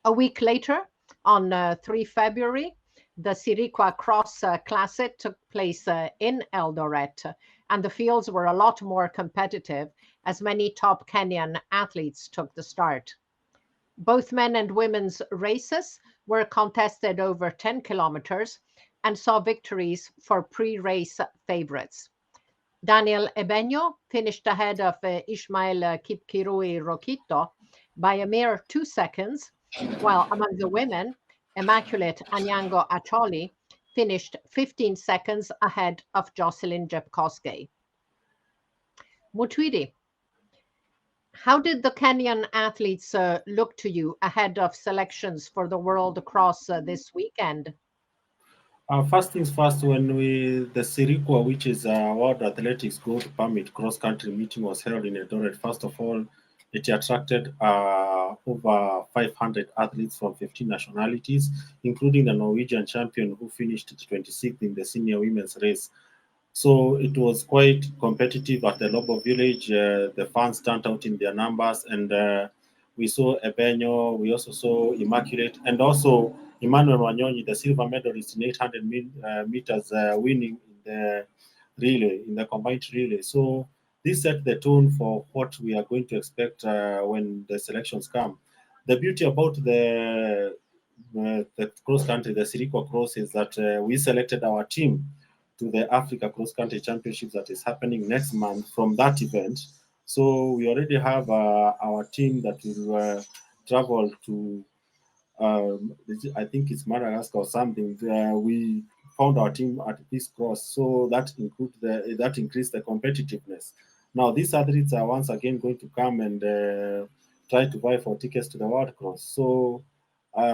A week later, on 3 February, the Sirikwa Cross Classic took place in Eldoret, and the fields were a lot more competitive as many top Kenyan athletes took the start. Both men and women's races were contested over 10 kilometers and saw victories for pre-race favorites. Daniel Ebenyo finished ahead of Ismail Kipkirui Rokito by a mere 2 seconds, while among the women, Immaculate Anyango Acholi finished 15 seconds ahead of Jocelyn Jepkoskei. Mutwiri, how did the Kenyan athletes look to you ahead of selections for the World Cross this weekend? First things first, when the Sirikwa, which is World Athletics Gold Permit cross-country meeting, was held in Eldoret, first of all, it attracted over 500 athletes from 15 nationalities, including the Norwegian champion who finished 26th in the senior women's race. So it was quite competitive at the Lobo Village. The fans turned out in their numbers, and we saw Ebenyo, we also saw Immaculate, and also Emmanuel Wanyonyi, the silver medalist in 800 meters, winning in the relay, in the combined relay. So this set the tone for what we are going to expect when the selections come. The beauty about the cross country, the Sirikwa Cross, is that we selected our team to the Africa Cross Country Championship that is happening next month from that event. So we already have our team that will travel to, I think it's Madagascar or something. We found our team at this cross, so that increased the competitiveness. Now these athletes are once again going to come and try to buy for tickets to the World Cross. So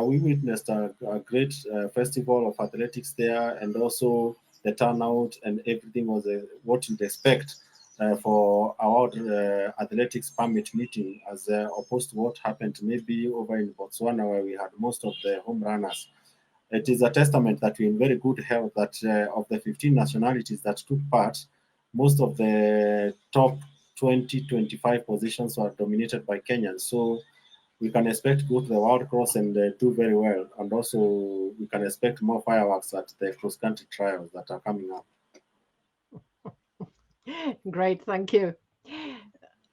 we witnessed a great festival of athletics there, and also the turnout and everything was what you'd expect for our athletics permit meeting, as opposed to what happened maybe over in Botswana, where we had most of the home runners. It is a testament that we're in very good health, that of the 15 nationalities that took part, most of the top 20-25 positions were dominated by Kenyans. So we can expect to go to the World Cross and do very well. And also we can expect more fireworks at the cross-country trials that are coming up. Great, thank you.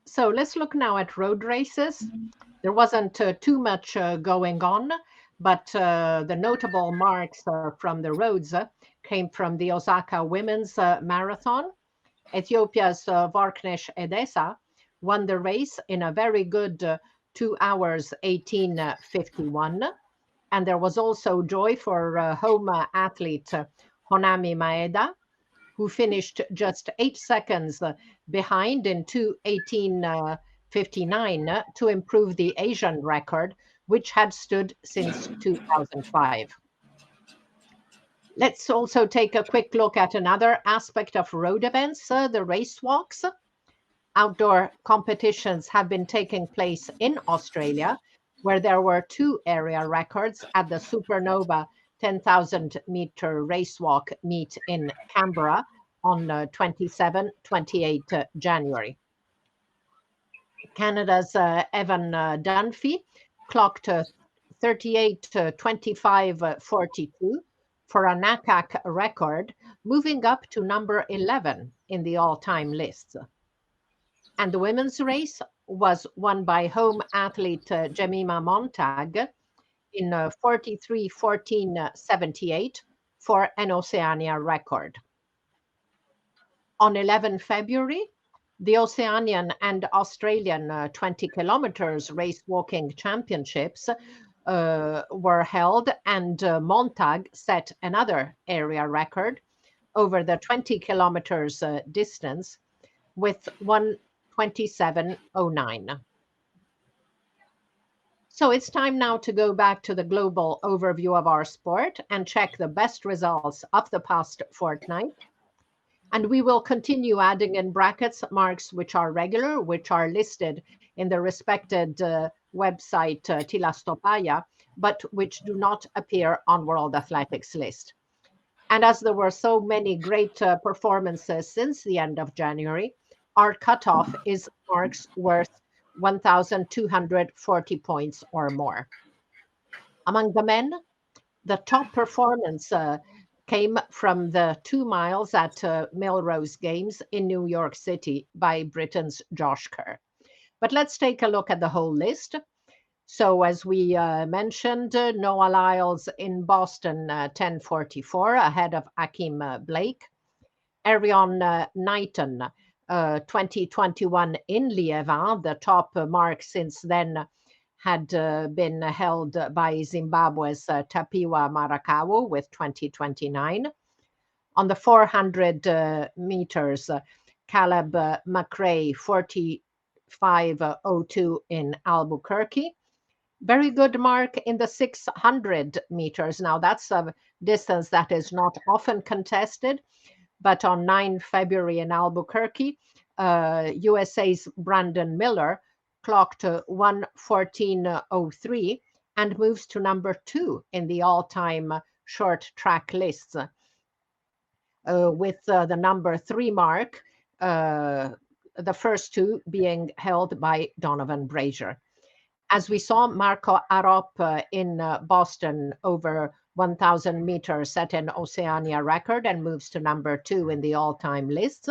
So let's look now at road races. There wasn't too much going on, but the notable marks from the roads came from the Osaka Women's Marathon. Ethiopia's Vorknesh Edessa won the race in a very good 2 hours 18:51, and there was also joy for home athlete Honami Maeda, who finished just 8 seconds behind in 2:18:59 to improve the Asian record, which had stood since 2005. Let's also take a quick look at another aspect of road events, the race walks. Outdoor competitions have been taking place in Australia, where there were 2 area records at the Supernova 10,000-meter race walk meet in Canberra on 27-28 January. Canada's Evan Dunphy clocked 38:25:42 for a NACAC record, moving up to number 11 in the all-time list. And the women's race was won by home athlete Jemima Montag in 43:14:78 for an Oceania record. On 11 February, the Oceanian and Australian 20 kilometers race walking championships were held, and Montag set another area record over the 20 kilometers distance with 1:27:09. So it's time now to go back to the global overview of our sport and check the best results of the past fortnight. And we will continue adding in brackets marks which are regular, which are listed in the respected website Tilastopaya, but which do not appear on World Athletics list. And as there were so many great performances since the end of January, our cutoff is marks worth 1,240 points or more. Among the men, the top performance came from the 2 miles at Melrose Games in New York City by Britain's Josh Kerr. But let's take a look at the whole list. So as we mentioned, Noah Lyles in Boston, 10:44, ahead of Akeem Blake. Arion Knighton, 2021 in Liévin. The top mark since then had been held by Zimbabwe's Tapiwa Marakawu with 2029. On the 400 meters, Caleb McRae, 45:02 in Albuquerque. Very good mark in the 600 meters. Now, that's a distance that is not often contested, but on 9 February in Albuquerque, USA's Brandon Miller clocked 1:14:03 and moves to number 2 in the all-time short track lists, with the number 3 mark, the first 2 being held by Donovan Brazier. As we saw, Marco Arop in Boston over 1,000 meters set an Oceania record and moves to number 2 in the all-time list.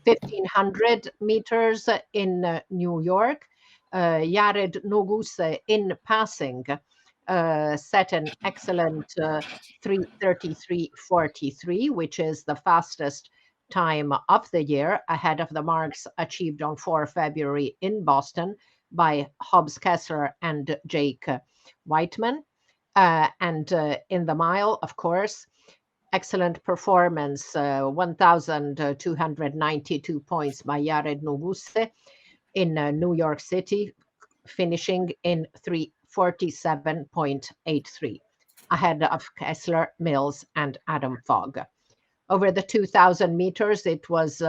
1,500 meters in New York, Yared Nuguse in passing set an excellent 3:33:43, which is the fastest time of the year, ahead of the marks achieved on 4 February in Boston by Hobbs Kessler and Jake Whiteman. And in the mile, of course, excellent performance, 1,292 points by Yared Nuguse in New York City, finishing in 3:47:83, ahead of Kessler, Mills, and Adam Fogg. Over the 2,000 meters, it was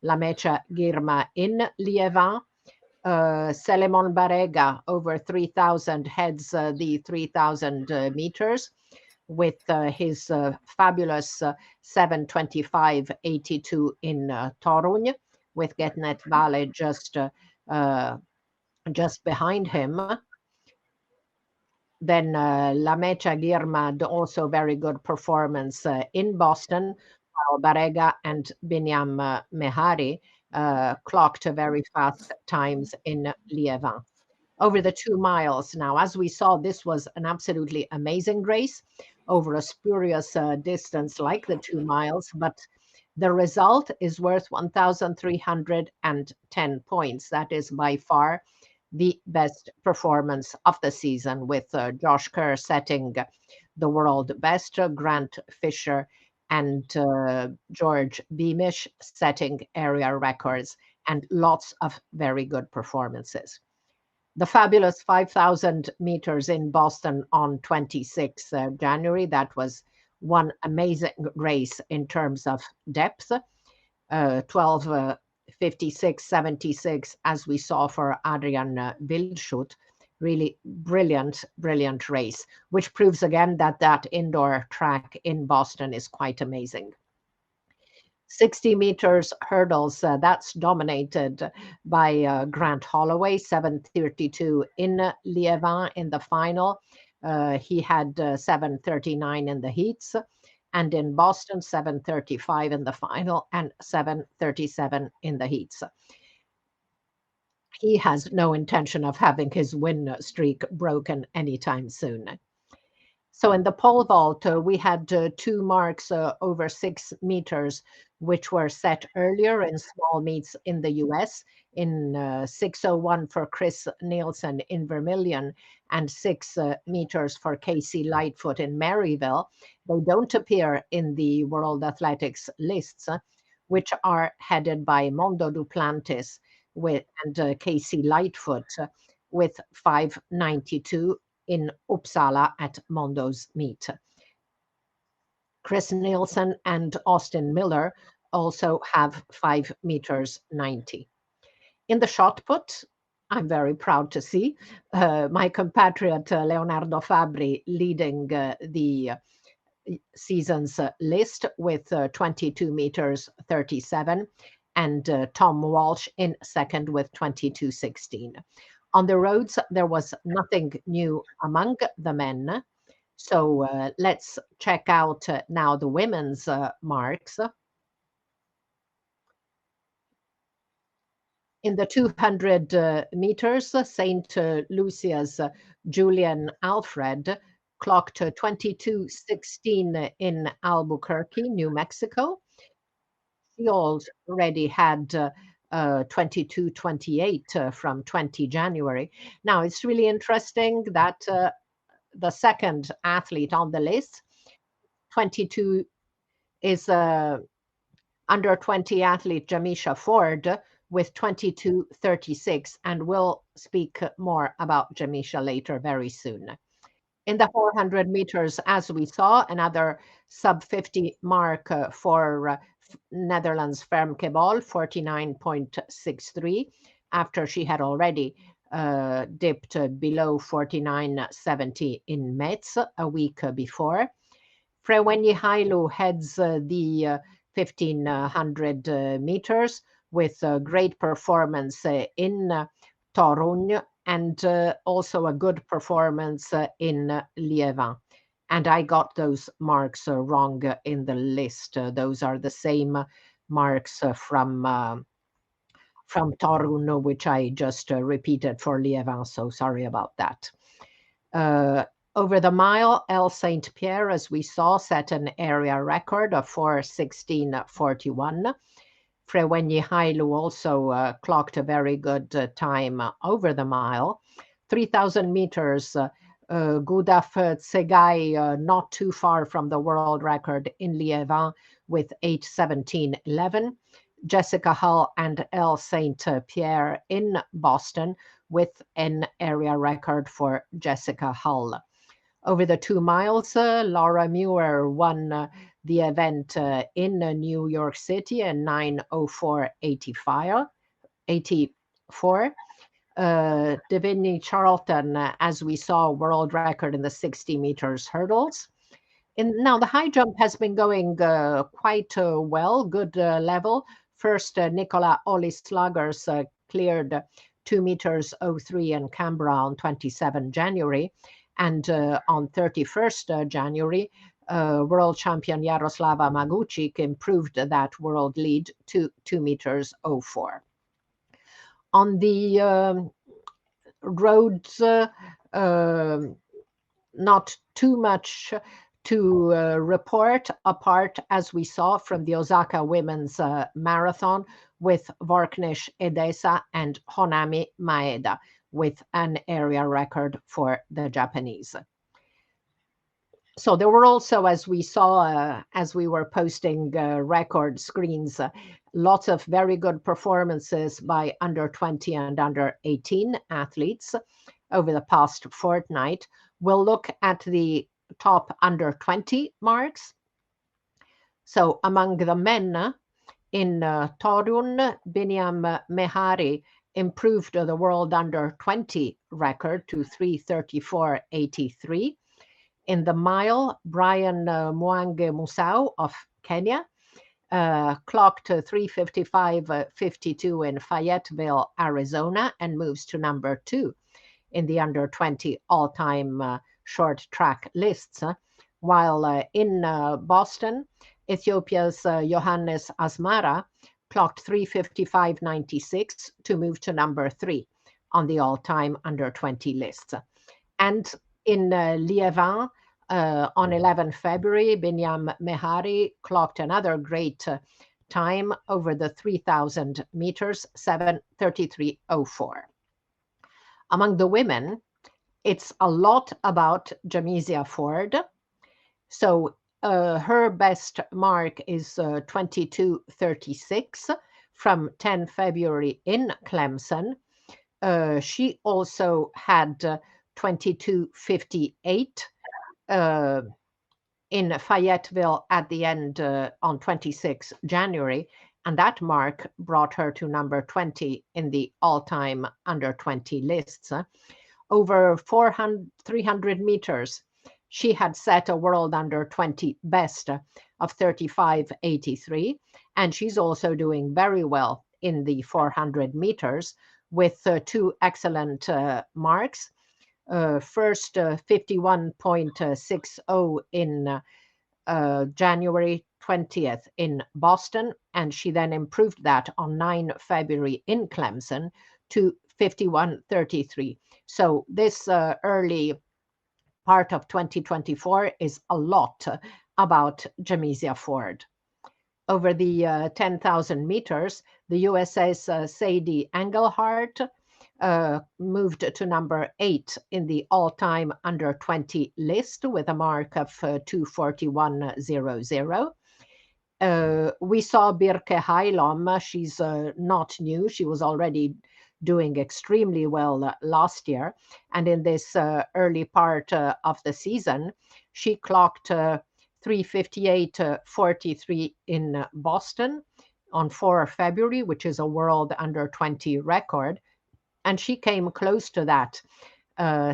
Lamecha Girma in Liévin. Selemon Barega over 3,000 heads the 3,000 meters with his fabulous 7:25:82 in Torun, with Getnet Vale just behind him. Then Lamecha Girma also very good performance in Boston, while Barega and Binyam Mehari clocked very fast times in Liévin. Over the 2 miles now, as we saw, this was an absolutely amazing race over a spurious distance like the 2 miles, but the result is worth 1,310 points. That is by far the best performance of the season, with Josh Kerr setting the world best, Grant Fisher and George Beamish setting area records, and lots of very good performances. The fabulous 5,000 meters in Boston on 26 January, that was one amazing race in terms of depth, 12:56:76, as we saw for Adrian Wildschut. Really brilliant race, which proves again that indoor track in Boston is quite amazing. 60 meters hurdles, that's dominated by Grant Holloway, 7:32 in Liévin in the final. He had 7:39 in the heats, and in Boston, 7:35 in the final and 7:37 in the heats. He has no intention of having his win streak broken anytime soon. So in the pole vault, we had 2 marks over 6 meters, which were set earlier in small meets in the US, in 6:01 for Chris Nielsen in Vermilion and 6 meters for Casey Lightfoot in Maryville. They don't appear in the World Athletics lists, which are headed by Mondo Duplantis and Casey Lightfoot with 5:92 in Uppsala at Mondo's meet. Chris Nielsen and Austin Miller also have 5 meters 90. In the shot put, I'm very proud to see my compatriot Leonardo Fabri leading the season's list with 22 meters 37, and Tom Walsh in second with 22:16. On the roads, there was nothing new among the men. So let's check out now the women's marks. In the 200 meters, St. Lucia's Julian Alfred clocked 22:16 in Albuquerque, New Mexico. She already had 22:28 from 20 January. Now, it's really interesting that the second athlete on the list, 22, is under 20 athlete Jamisha Ford with 22:36, and we'll speak more about Jamisha later very soon. In the 400 meters, as we saw, another sub 50 mark for Netherlands Femke Bol, 49.63, after she had already dipped below 49.70 in Metz a week before. Frewenyi Hailu heads the 1500 meters with a great performance in Torun, and also a good performance in Liévin. And I got those marks wrong in the list. Those are the same marks from Torun, which I just repeated for Liévin, so sorry about that. Over the mile, El Saint Pierre, as we saw, set an area record of 4:16:41. Frewenyi Hailu also clocked a very good time over the mile. 3,000 meters, Gudaf Tsegai not too far from the world record in Liévin with 8:17:11. Jessica Hull and El Saint Pierre in Boston with an area record for Jessica Hull. Over the 2 miles, Laura Muir won the event in New York City in 9:04:84. Divini Charlton, as we saw, world record in the 60 meters hurdles. Now the high jump has been going quite well, good level. First, Nicola Ollislagers cleared 2 meters 03 in Canberra on 27 January. And on 31st January, world champion Jaroslava Maguchik improved that world lead to 2 meters 04. On the roads, not too much to report apart, as we saw, from the Osaka Women's Marathon with Vorknish Edesa and Honami Maeda with an area record for the Japanese. So there were also, as we saw, as we were posting record screens, lots of very good performances by under 20 and under 18 athletes over the past fortnight. We'll look at the top under 20 marks. So among the men in Torun, Binyam Mehari improved the world under 20 record to 3:34:83. In the mile, Brian Mwange Musau of Kenya clocked 3:55:52 in Fayetteville, Arizona, and moves to number 2 in the under 20 all-time short track lists. While in Boston, Ethiopia's Johannes Asmara clocked 3:55:96 to move to number 3 on the all-time under 20 lists. And in Liévin, on 11 February, Binyam Mehari clocked another great time over the 3,000 meters, 7:33:04. Among the women, it's a lot about Jamisia Ford. So her best mark is 22:36 from 10 February in Clemson. She also had 22:58 in Fayetteville at the end on 26 January, and that mark brought her to number 20 in the all-time under 20 lists. Over 300 meters, She had set a world under 20 best of 35.83, and she's also doing very well in the 400 meters with two excellent marks. First, 51.60 in January 20th in Boston, and she then improved that on 9 February in Clemson to 51.33. So this early part of 2024 is a lot about Jamisia Ford. Over the 10,000 meters, the USA's Sadie Engelhardt moved to number 8 in the all-time under 20 list with a mark of 2:41.00. We saw Birke Heilom. She's not new. She was already doing extremely well last year. And in this early part of the season, she clocked 3:58.43 in Boston on 4 February, which is a world under 20 record. And she came close to that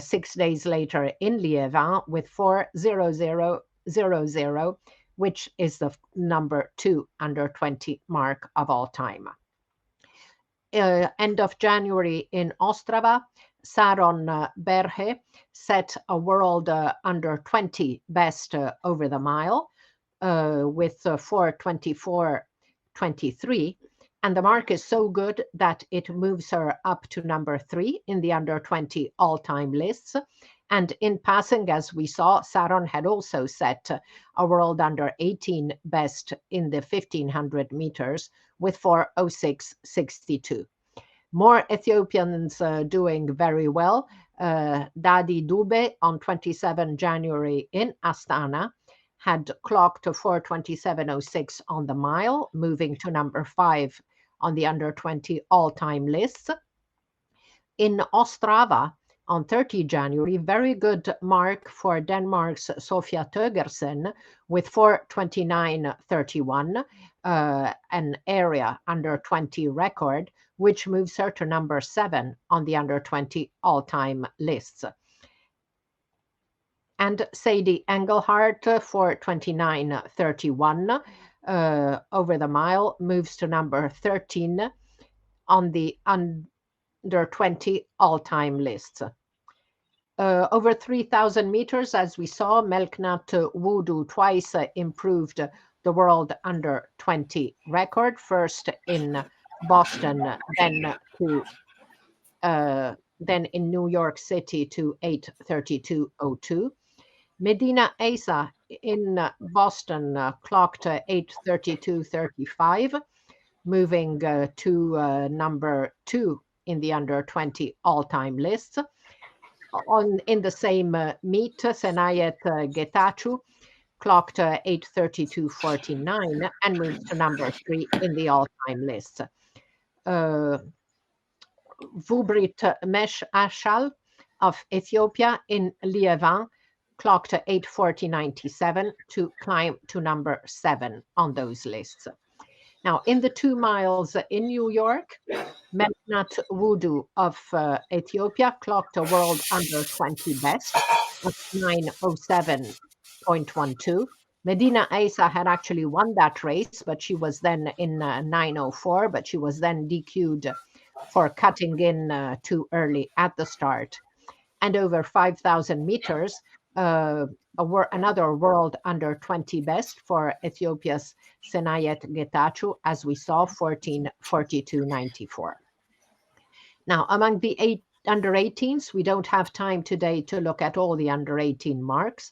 6 days later in Liévin with 4:00.00, which is the number 2 under 20 mark of all time. End of January in Ostrava, Saron Berhe set a world under 20 best over the mile with 4:24.23. And the mark is so good that it moves her up to number 3 in the under 20 all-time lists. And in passing, as we saw, Saron had also set a world under 18 best in the 1500 meters with 4:06.62. More Ethiopians doing very well. Dadi Dube on 27 January in Astana had clocked 4:27.06 on the mile, moving to number 5 on the under 20 all-time lists. In Ostrava, on 30 January, very good mark for Denmark's Sofia Tøgersen with 4:29.31, an area under 20 record, which moves her to number 7 on the under 20 all-time lists. And Sadie Engelhardt for 4:29.31 over the mile moves to number 13 on the under 20 all-time lists. Over 3,000 meters, as we saw, Melknat Wudu twice improved the world under 20 record, first in Boston, then in New York City to 8:32.02. Medina Asa in Boston clocked 8:32.35, moving to number 2 in the under 20 all-time lists. In the same meet, Senayet Getachew clocked 8:32.49 and moves to number 3 in the all-time list. Vubrit Mesh Ashal of Ethiopia in Liévin clocked 8:40.97 to climb to number 7 on those lists. Now, in the 2 miles in New York, Melknat Wudu of Ethiopia clocked a world under 20 best of 9:07.12. Medina Asa had actually won that race, but she was then in 9:04, but she was then DQ'd for cutting in too early at the start. And over 5,000 meters, another world under 20 best for Ethiopia's Senayet Getachew, as we saw, 14:42.94. Now, among the under 18s, we don't have time today to look at all the under 18 marks,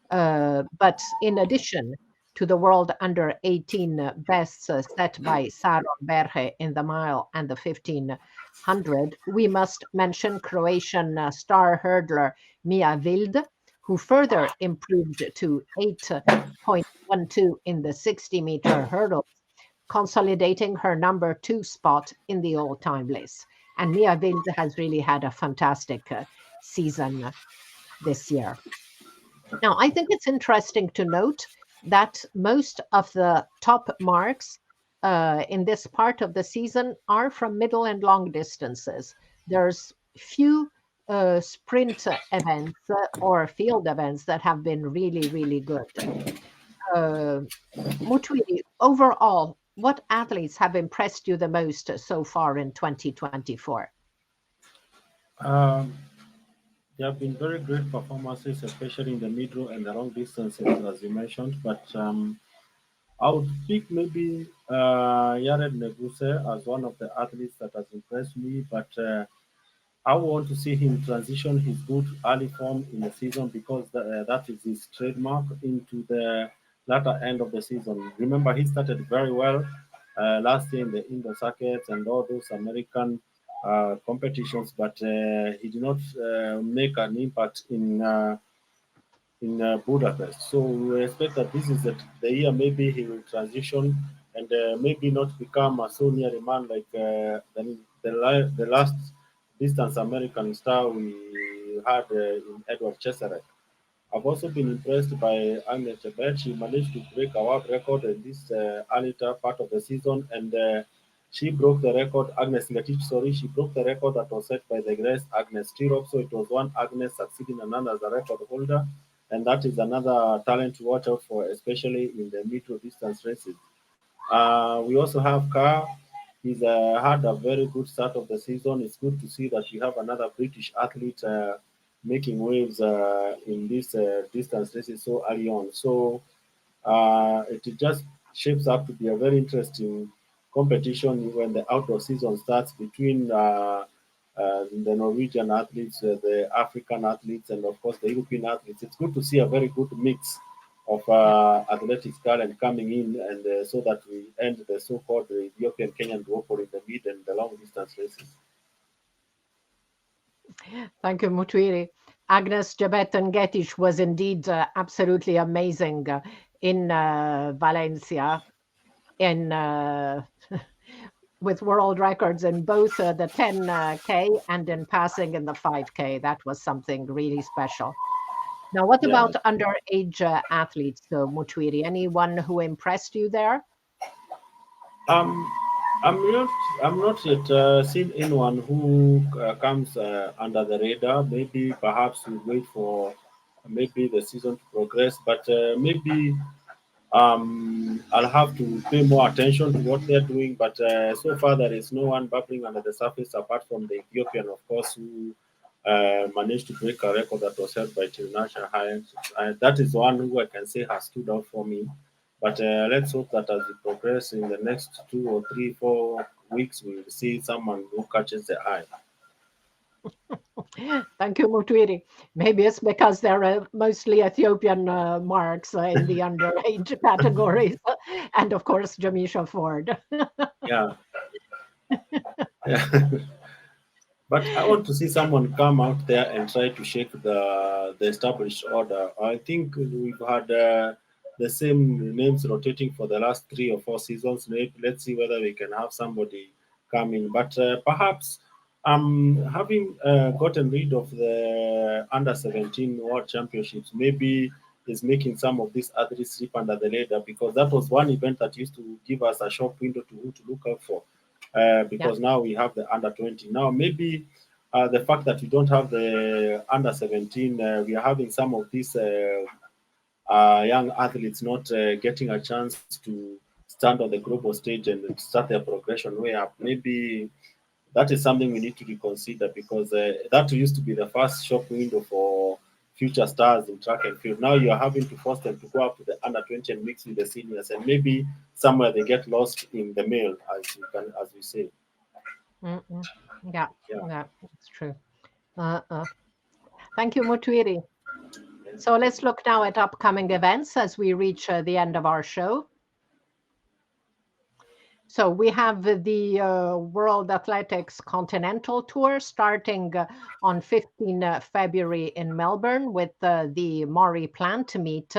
but in addition to the world under 18 bests set by Saron Berhe in the mile and the 1500, we must mention Croatian star hurdler Mia Wild, who further improved to 8:12 in the 60-meter hurdle, consolidating her number 2 spot in the all-time list. And Mia Wild has really had a fantastic season this year. Now, I think it's interesting to note that most of the top marks in this part of the season are from middle and long distances. There's few sprint events or field events that have been really, really good. Uh, Mutwiri, overall, what athletes have impressed you the most so far in 2024? Um, there have been very great performances, especially in the middle and the long distances, as you mentioned. But I would pick maybe Yared Neguse as one of the athletes that has impressed me. But I want to see him transition his good early form in the season because that is his trademark into the latter end of the season. Remember, he started very well last year in the indoor circuits and all those American competitions, but he did not make an impact in Budapest. So we expect that this is the year maybe he will transition and maybe not become a so near a man like the last distance American star we had in Edward Cheserek. I've also been impressed by Agnes Chebet. She managed to break a world record in this earlier part of the season, and she broke the record. Agnes Ngatich, sorry, she broke the record that was set by the Grace Agnes Tirop. So it was one Agnes succeeding another as a record holder, and that is another talent to watch out for, especially in the metro distance races. We also have Carr. He's had a very good start of the season. It's good to see that we have another British athlete making waves in this distance races so early on. So it just shapes up to be a very interesting competition when the outdoor season starts between the Norwegian athletes, the African athletes, and of course the European athletes. It's good to see a very good mix of Yeah. athletics talent coming in, and so that we end the so-called Ethiopian Kenyan duopoly in the mid and the long distance races. Thank you, Mutwiri. Agnes Jabeten-Gettish was indeed absolutely amazing in Valencia in with world records in both the 10K and in passing in the 5K. That was something really special. Now, what Yeah. about underage athletes, Mutwiri? Anyone who impressed you there? Um, I'm not. I'm not yet seen anyone who comes under the radar. Maybe perhaps we wait for maybe the season to progress, but maybe I'll have to pay more attention to what they're doing. But so far, there is no one bubbling under the surface apart from the Ethiopian, of course, who managed to break a record that was held by Tinashe Hayek. That is one who I can say has stood out for me. But let's hope that as we progress in the next 2 or 3, 4 weeks, we will see someone who catches the eye. Thank you, Mutwiri. Maybe it's because there are mostly Ethiopian marks in the underage categories, and of course, Jamisha Ford. Yeah. Yeah. But I want to see someone come out there and try to shake the established order. I think we've had the same names rotating for the last 3 or 4 seasons. Let's see whether we can have somebody come in. But perhaps having gotten rid of the under 17 World Championships, maybe is making some of these athletes slip under the radar because that was one event that used to give us a short window to who to look out for Yeah, because now we have the under 20. Now, maybe the fact that we don't have the under 17, we are having some of these young athletes not getting a chance to stand on the global stage and start their progression way up. Maybe that is something we need to reconsider because that used to be the first shop window for future stars in track and field. Now you are having to force them to go up to the under 20 and mix with the seniors, and maybe somewhere they get lost in the mail, as we say. mm-mm. Yeah, Yeah. yeah, it's true. Uh-uh. Thank you, Mutwiri. So let's look now at upcoming events as we reach the end of our show. So we have the World Athletics Continental Tour starting on 15 February in Melbourne with the Maury Plant meet.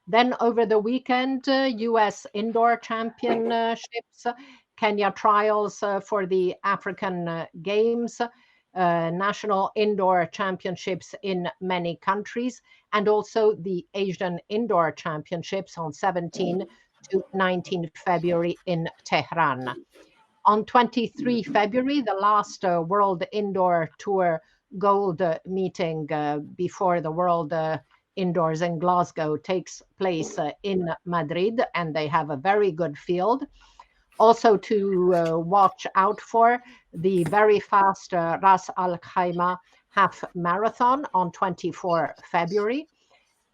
Then over the weekend, US Indoor Championships, Kenya Trials for the African Games, National Indoor Championships in many countries, and also the Asian Indoor Championships on 17 to 19 February in Tehran. On 23 February, the last World Indoor Tour gold meeting before the World Indoors in Glasgow takes place in Madrid, and they have a very good field. Also to watch out for the very fast Ras Al Khaimah half marathon on 24 February,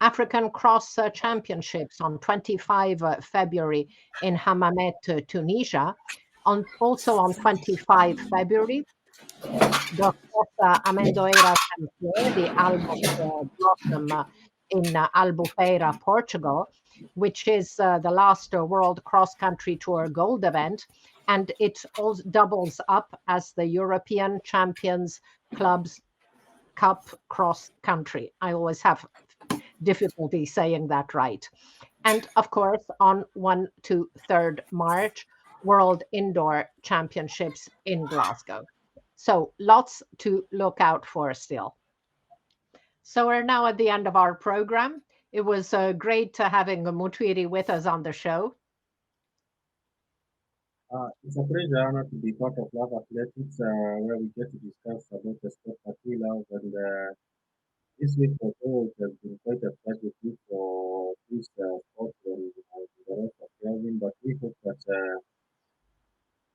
African Cross Championships on 25 February in Hammamet, Tunisia. Also on 25 February, the Costa Amendoeira Champion, the Almond Blossom in Albufeira, Portugal, which is the last World Cross Country Tour Gold event. And it also doubles up as the European Champions Clubs Cup Cross Country. I always have difficulty saying that right. And of course, on 1 to 3rd March, World Indoor Championships in Glasgow. So lots to look out for still. So we're now at the end of our program. It was great having Mutwiri with us on the show. It's a pleasure honor to be part of Love Athletics, where we get to discuss about the sport that we love. And this week for gold has been quite a tragic week for this sport and the rest of Kelvin. But we hope that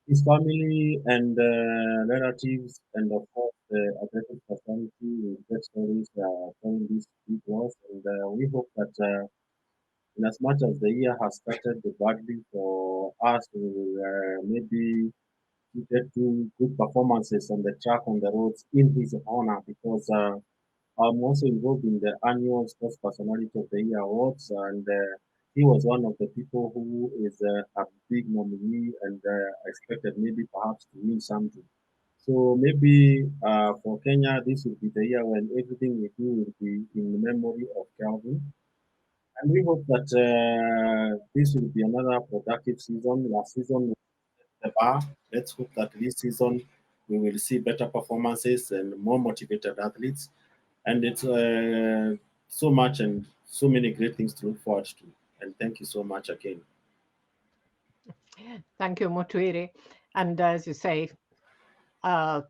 his family and relatives, and of course the athletic fraternity, will get stories following this big loss. And we hope that. In as much as the year has started badly for us, we will maybe get to good performances on the track, on the roads in his honor, because I'm also involved in the annual Sports Personality of the Year awards, and he was one of the people who is a big nominee, and expected maybe perhaps to win something. So maybe for Kenya, this will be the year when everything we do will be in memory of Calvin. And we hope that this will be another productive season. Last season was the bar. Let's hope that this season we will see better performances and more motivated athletes. And it's so much and so many great things to look forward to. And thank you so much again. Thank you, Mutwiri. And as you say, uh,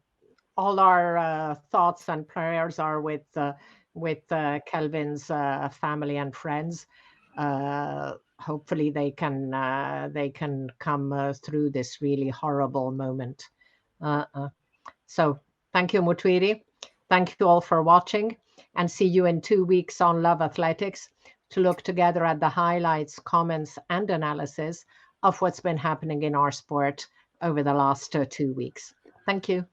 all our thoughts and prayers are with Kelvin's family and friends. Hopefully, they can come through this really horrible moment. So, thank you, Mutwiri. Thank you all for watching, and see you in 2 weeks on Love Athletics to look together at the highlights, comments, and analysis of what's been happening in our sport over the last 2 weeks. Thank you.